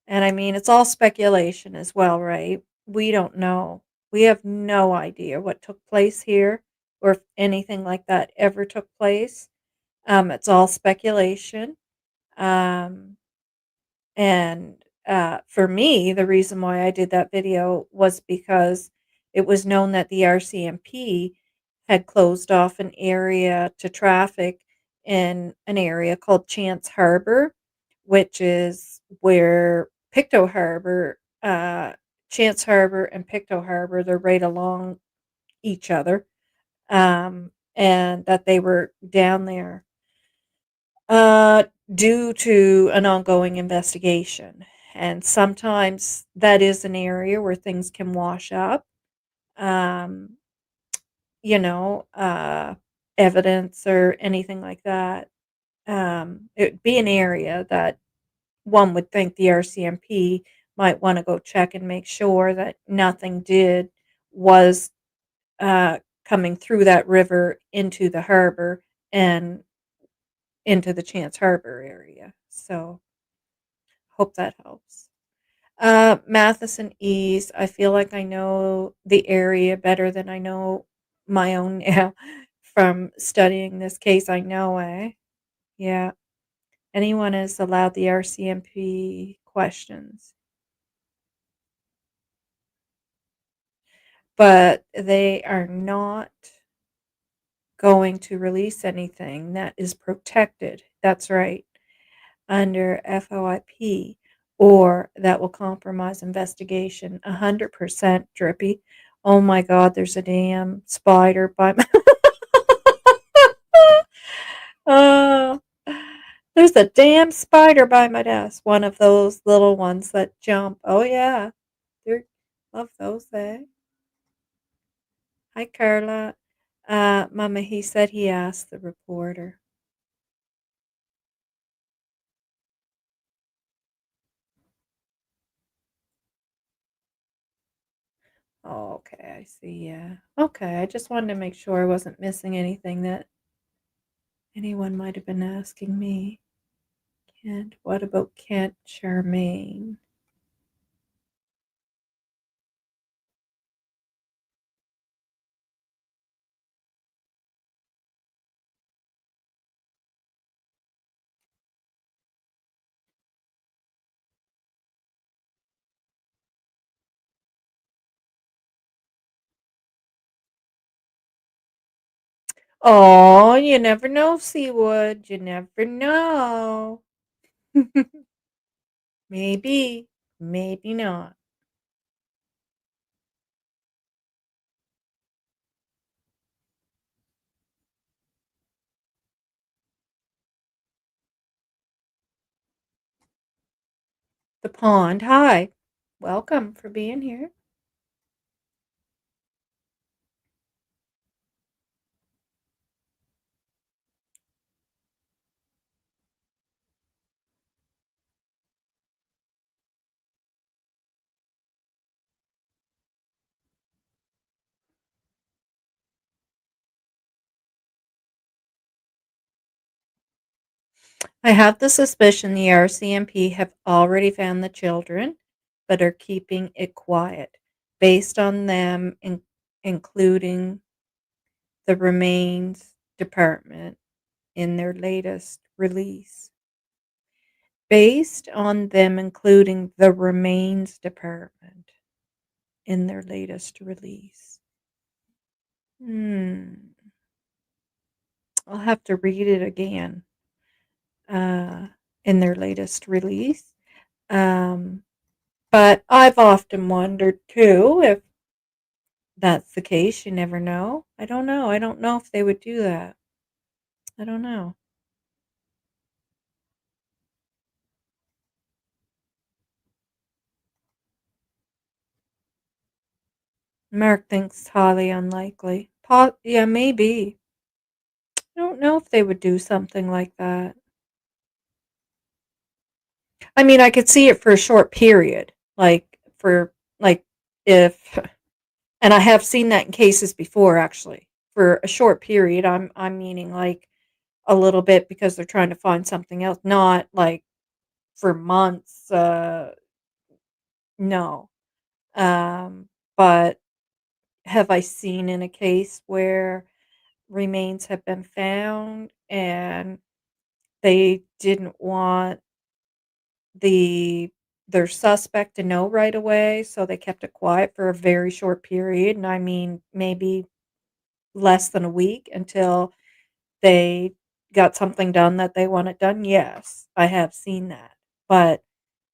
And I mean, it's all speculation as well, right? We don't know. We have no idea what took place here or if anything like that ever took place. It's all speculation. Um, And, for me, the reason why I did that video was because it was known that the RCMP had closed off an area to traffic in an area called Chance Harbor, which is where Pictou Harbor, Chance Harbor and Pictou Harbor, they're right along each other, and that they were down there uh, due to an ongoing investigation. And sometimes that is an area where things can wash up. Um, you know, evidence or anything like that. It would be an area that one would think the RCMP might want to go check and make sure that nothing did was coming through that river into the harbor and into the Chance Harbor area. So hope that helps. Matheson East. I feel like I know the area better than I know my own now from studying this case. I know, eh? Yeah. Anyone is allowed the RCMP questions, but they are not going to release anything that is protected. That's right. Under FOIP or that will compromise investigation. 100% drippy. Oh my God, there's a damn spider by my. Oh, there's a damn spider by my desk. One of those little ones that jump. Oh, yeah. They're, love those, eh? Hi, Carla. Mama, he said he asked the reporter. Oh, okay, I see. Yeah. Okay, I just wanted to make sure I wasn't missing anything that anyone might have been asking me. Kent, what about Kent Charmaine? Oh, you never know, Seawood. You never know. Maybe, maybe not. The pond. Hi. Welcome for being here. I have the suspicion the RCMP have already found the children, but are keeping it quiet, based on them including the remains department in their latest release. Based on them including the remains department in their latest release. Hmm. I'll have to read it again. Uh, in their latest release. Um, but I've often wondered too if that's the case. You never know. I don't know. I don't know if they would do that. I don't know. Mark thinks highly unlikely. Yeah, maybe. I don't know if they would do something like that. I mean, I could see it for a short period, like for like if And I have seen that in cases before, actually, for a short period. I'm meaning like a little bit because they're trying to find something else, not like for months. No. But have I seen in a case where remains have been found and they didn't want the their suspect to know right away, so they kept it quiet for a very short period, and I mean maybe less than a week until they got something done that they wanted done? Yes, I have seen that, but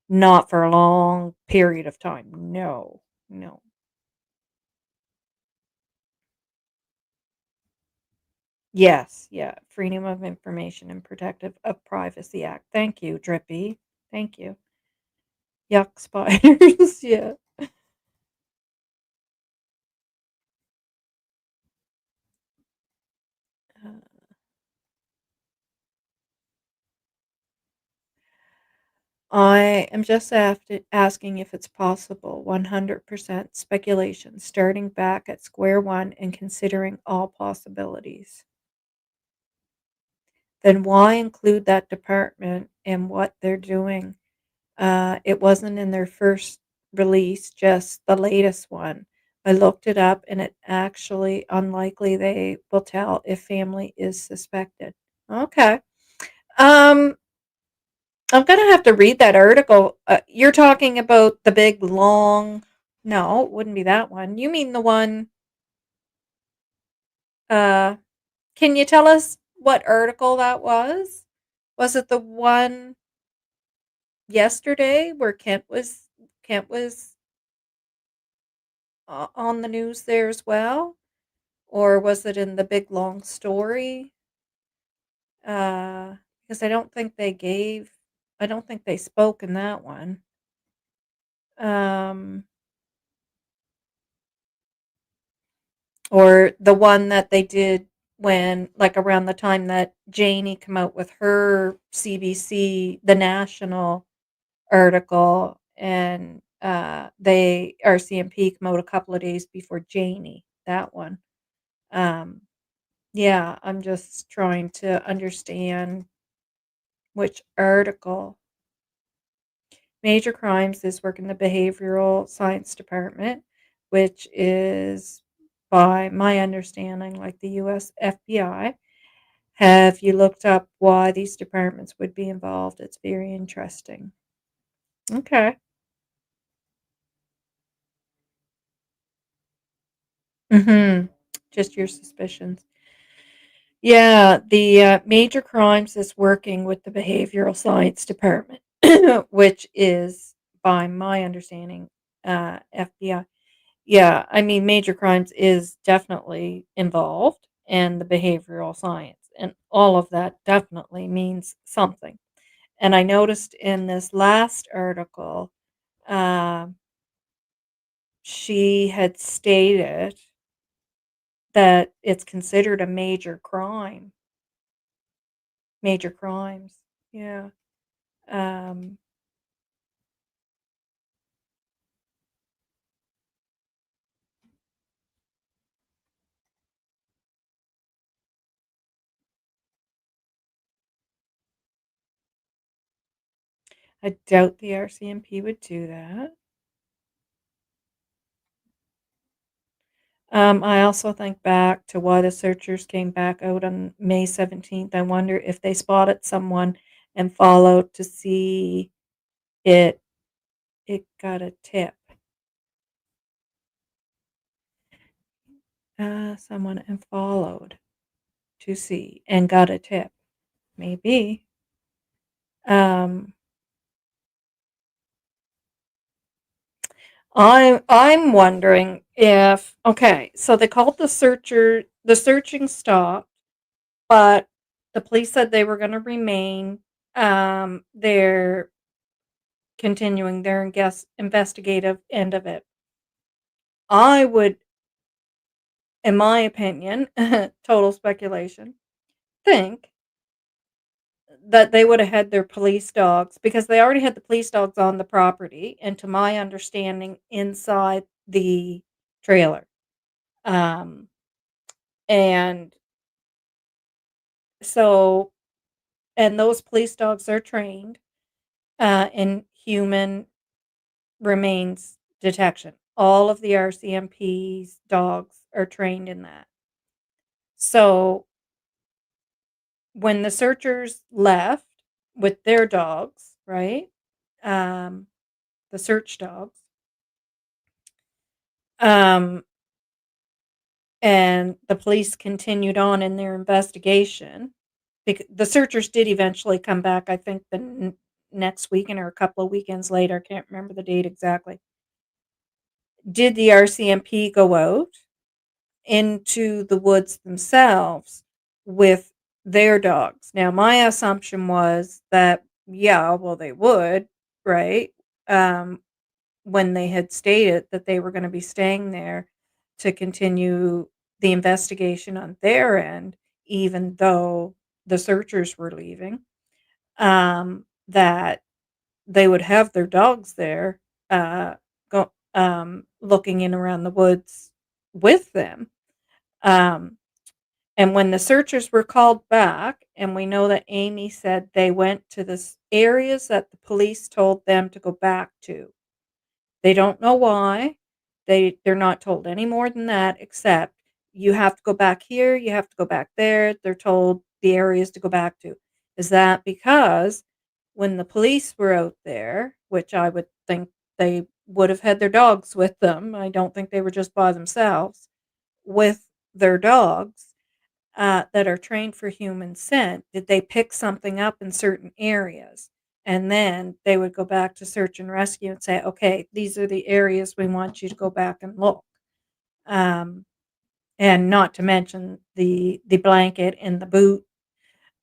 not for a long period of time. No, no. Yes, yeah, Freedom of Information and Protective of Privacy Act. Thank you, Drippy. Thank you. Yuck spiders. Yeah. Uh, I am just asking if it's possible. 100% speculation, starting back at square one and considering all possibilities. Then why include that department in what they're doing? It wasn't in their first release, just the latest one. I looked it up and it actually unlikely they will tell if family is suspected. Okay. Um, I'm gonna have to read that article. You're talking about the big long. No, it wouldn't be that one. You mean the one? Uh, can you tell us what article that was? Was it the one yesterday where Kent was on the news there as well, or was it in the big long story? Because I don't think they spoke in that one. Um, or the one that they did when, like, around the time that Janie come out with her CBC, the National article, and they RCMP come out a couple of days before Janie. That one. Um, Yeah, I'm just trying to understand which article. Major Crimes is work in the behavioral science department, which is, by my understanding, like the US FBI. Have you looked up why these departments would be involved? It's very interesting. Okay. Mhm. Just your suspicions. Yeah, the Major Crimes is working with the Behavioral Science Department, which is, by my understanding, FBI. Yeah, I mean, Major Crimes is definitely involved in the behavioral science, and all of that definitely means something. And I noticed in this last article, uh, she had stated that it's considered a major crime, major crimes. Yeah. Um, I doubt the RCMP would do that. I also think back to why the searchers came back out on May 17th. I wonder if they spotted someone and followed to see it. It got a tip. Someone and followed to see and got a tip. Maybe. Um, I'm wondering if, okay, so they called the searching stopped, but the police said they were going to remain. They're continuing their investigative end of it. I would, in my opinion, total speculation, think that they would have had their police dogs because they already had the police dogs on the property, and to my understanding, inside the trailer. Um, and so and those police dogs are trained, in human remains detection. All of the RCMP's dogs are trained in that. So when the searchers left with their dogs, right? Um, the search dogs, um, and the police continued on in their investigation. The searchers did eventually come back, I think next weekend or a couple of weekends later. I can't remember the date exactly. Did the RCMP go out into the woods themselves with their dogs? Now, my assumption was that, yeah, well, they would, right? Um, when they had stated that they were going to be staying there to continue the investigation on their end, even though the searchers were leaving, that they would have their dogs there, looking in around the woods with them. Um, and when the searchers were called back, and we know that Amy said they went to the areas that the police told them to go back to. They don't know why. They're not told any more than that, except you have to go back here, you have to go back there. They're told the areas to go back to. Is that because when the police were out there, which I would think they would have had their dogs with them, I don't think they were just by themselves, with their dogs, that are trained for human scent, did they pick something up in certain areas? And then they would go back to search and rescue and say, okay, these are the areas we want you to go back and look. Um, and not to mention the blanket and the boot.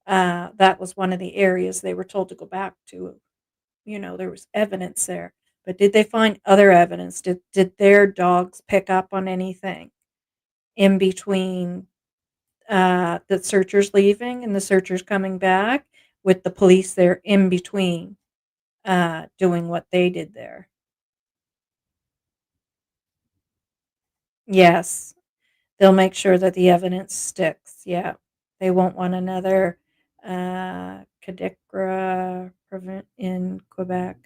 That was one of the areas they were told to go back to. There was evidence there. But did they find other evidence? Did their dogs pick up on anything in between, the searchers leaving and the searchers coming back, with the police there in between, doing what they did there? Yes, they'll make sure that the evidence sticks. Yeah, they won't want another, Cadicra prevent in Quebec.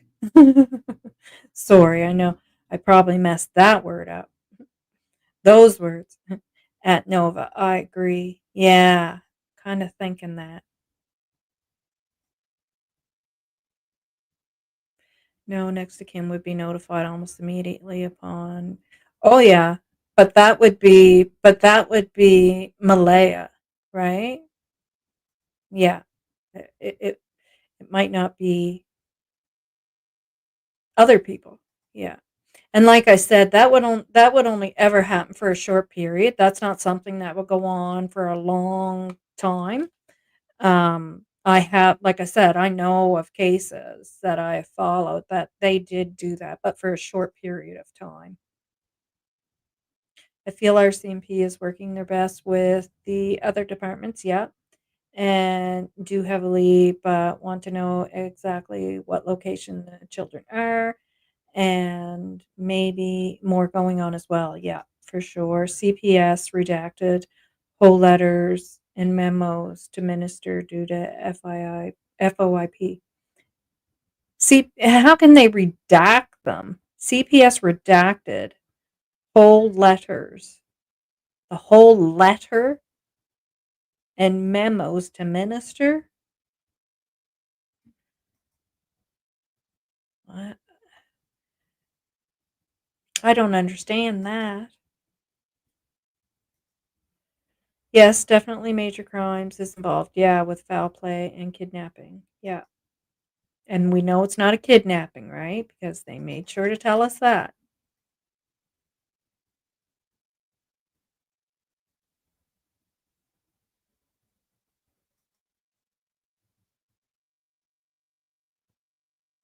Sorry, I know I probably messed that word up. Those words at Nova. I agree. Yeah, kind of thinking that. No, next of kin would be notified almost immediately upon. Oh yeah, but that would be Malaya, right? Yeah, it might not be other people. Yeah, and like I said, that would only ever happen for a short period. That's not something that would go on for a long time. I have, like I said, I know of cases that I have followed that they did do that, but for a short period of time. I feel our CMP is working their best with the other departments, yeah, and do heavily, but want to know exactly what location the children are and maybe more going on as well. Yeah, for sure. CPS redacted whole letters and memos to minister due to FOIP. See, how can they redact them? CPS redacted whole letters, the whole letter and memos to minister? I I don't understand that. Yes, definitely major crimes is involved. Yeah, with foul play and kidnapping. Yeah. And we know it's not a kidnapping, right? Because they made sure to tell us that.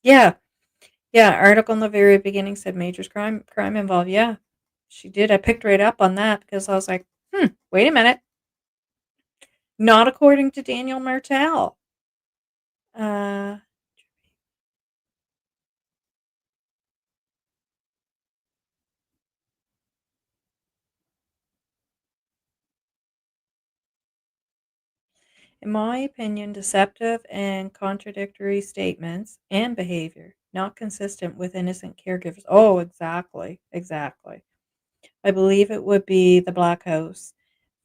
Yeah. Yeah, article in the very beginning said major crime involved. Yeah. She did. I picked right up on that because I was like, wait a minute. Not according to Daniel Martell. Uh, In my opinion, deceptive and contradictory statements and behavior not consistent with innocent caregivers. Oh, exactly. Exactly. I believe it would be the Black House.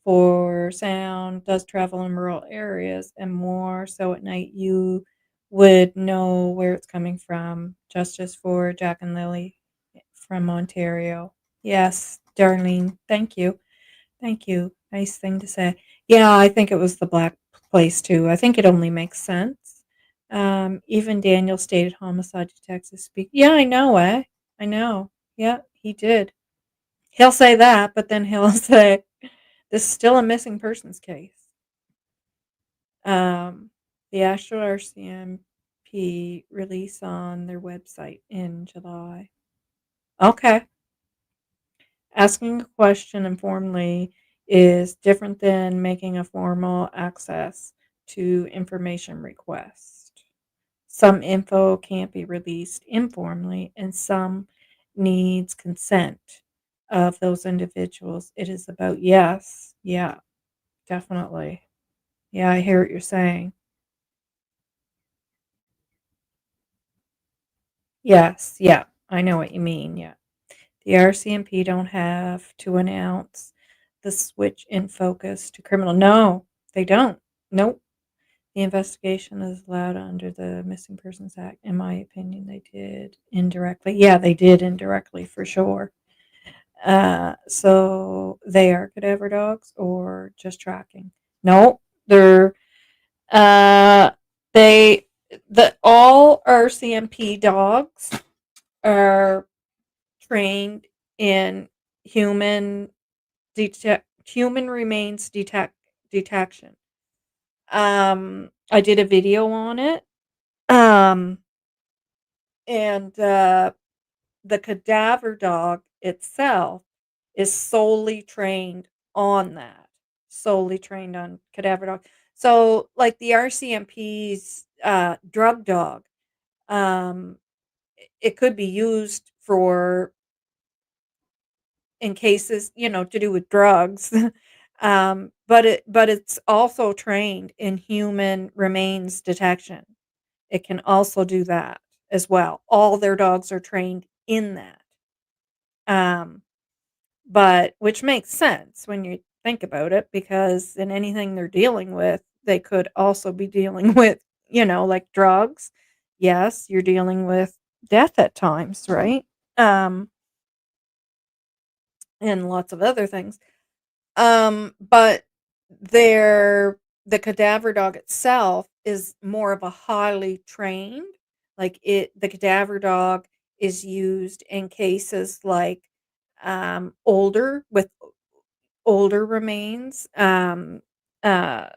For sound does travel in rural areas, and more so at night, you would know where it's coming from. Justice for Jack and Lily from Ontario. Yes, Darlene. Thank you. Thank you. Nice thing to say. Yeah, I think it was the black place too. I think it only makes sense. Even Daniel stated homicide detectives speak. Yeah, I know, eh? I know. Yeah, he did. He'll say that, but then he'll say, this is still a missing persons case. Um, the actual RCMP release on their website in July. Okay. Asking a question informally is different than making a formal access to information request. Some info can't be released informally, and some needs consent of those individuals. It is about, yes, yeah, definitely. Yeah, I hear what you're saying. Yes, yeah, I know what you mean. Yeah. The RCMP don't have to announce the switch in focus to criminal. No, they don't. Nope. The investigation is allowed under the Missing Persons Act. In my opinion, they did indirectly. Yeah, they did indirectly for sure. So they are cadaver dogs or just tracking? No, they're uh they the all RCMP dogs are trained in human human remains detection. I did a video on it. Um, and the cadaver dog itself is solely trained on that. Solely trained on cadaver dog. So, like the RCMP's drug dog, um, it could be used for in cases, to do with drugs. But it's also trained in human remains detection. It can also do that as well. All their dogs are trained in that. Um, but which makes sense when you think about it, because in anything they're dealing with, they could also be dealing with, like drugs. Yes, you're dealing with death at times, right? Um, and lots of other things. But the cadaver dog itself is more of a highly trained, the cadaver dog is used in cases like older remains, uh,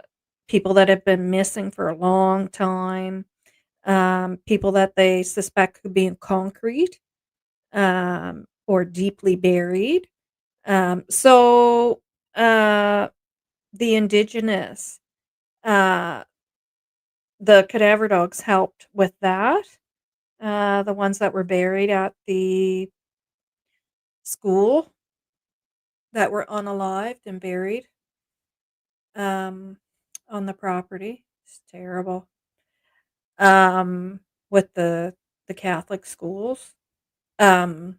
people that have been missing for a long time, people that they suspect could be in concrete, or deeply buried. So the indigenous, uh, the cadaver dogs helped with that. The ones that were buried at the school that were unalived and buried, um, on the property. It's terrible. With the Catholic schools. Um,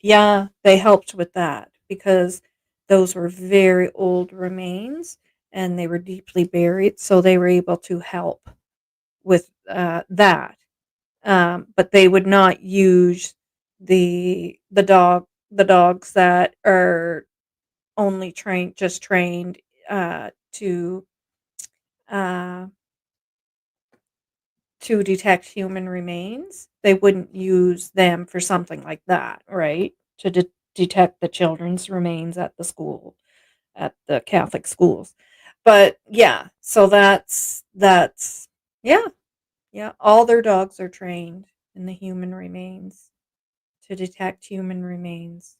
yeah, they helped with that because those were very old remains and they were deeply buried, so they were able to help with that. But they would not use the dogs that are only trained to uh, detect human remains. They wouldn't use them for something like that, right? To detect the children's remains at the school, at the Catholic schools. But yeah, so that's yeah, yeah. All their dogs are trained in the human remains to detect human remains.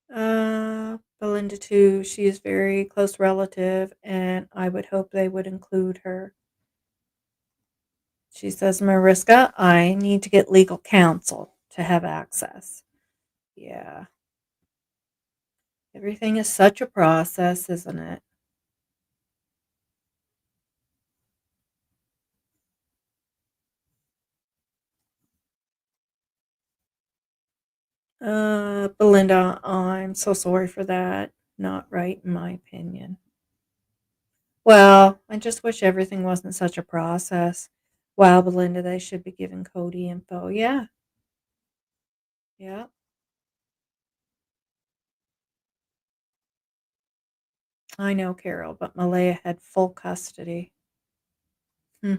Belinda too. She is very close relative, and I would hope they would include her. She says, Mariska, I need to get legal counsel to have access. Yeah. Everything is such a process, isn't it? Belinda, I'm so sorry for that. Not right, in my opinion. Well, I just wish everything wasn't such a process. Wow, Belinda, they should be giving Cody info. Yeah, yeah. I know, Carol, but Malaya had full custody. Hmm,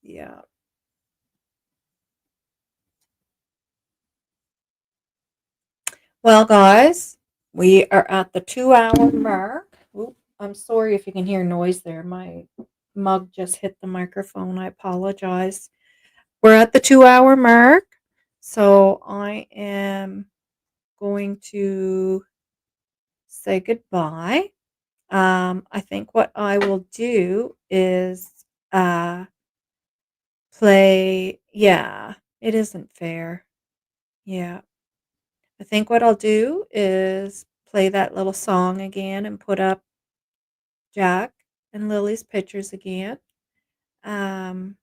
yeah. Well, guys, we are at the 2 hour mark. Oop, I'm sorry if you can hear noise there. My mug just hit the microphone. I apologize. We're at the 2 hour mark. So I am going to say goodbye. I think what I will do is uh, play. Yeah, it isn't fair. Yeah. I think what I'll do is play that little song again and put up Jack and Lily's pictures again. Um,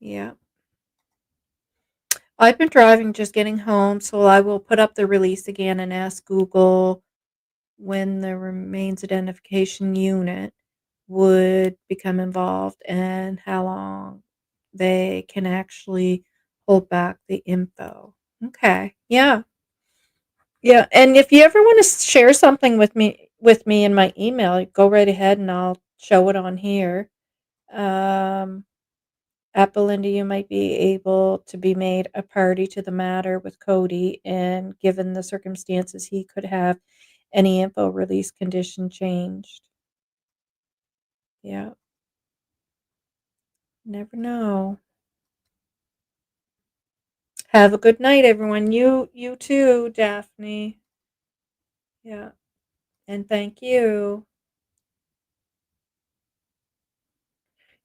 yeah. I've been driving, just getting home, so I will put up the release again and ask Google when the remains identification unit would become involved and how long they can actually hold back the info. Okay. Yeah. Yeah, and if you ever want to share something with me in my email, go right ahead and I'll show it on here. Um, at Belinda, you might be able to be made a party to the matter with Cody, and given the circumstances, he could have any info release condition changed. Yeah, never know. Have a good night, everyone. You too, Daphne. Yeah, and thank you.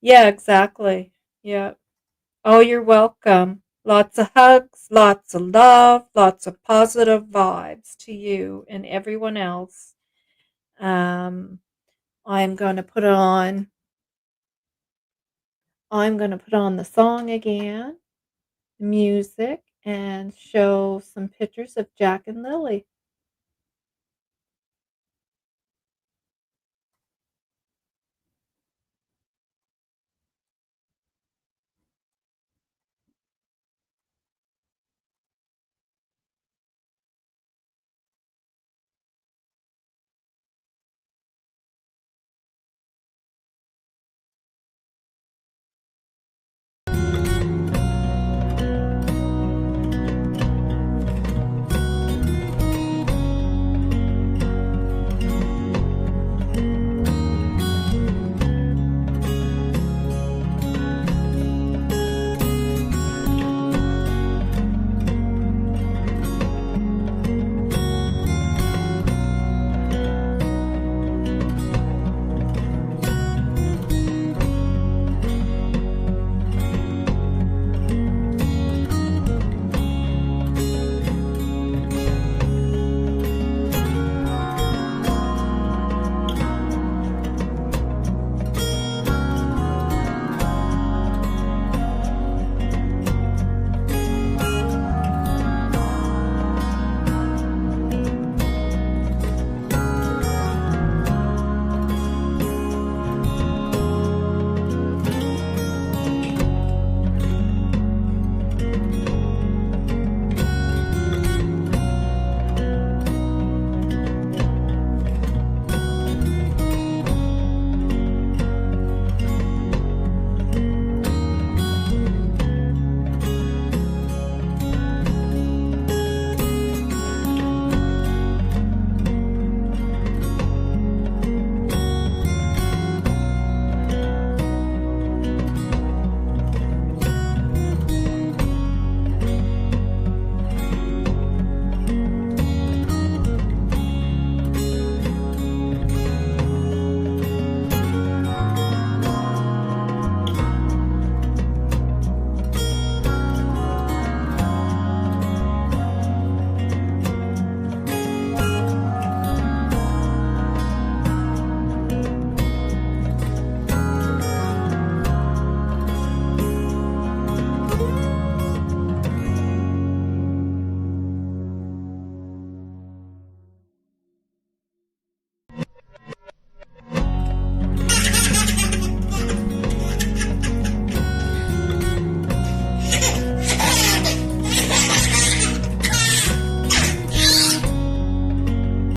Yeah, exactly. Yeah. Oh, you're welcome. Lots of hugs, lots of love, lots of positive vibes to you and everyone else. Um, I'm going to put on I'm going to put on the song again, the music, and show some pictures of Jack and Lily.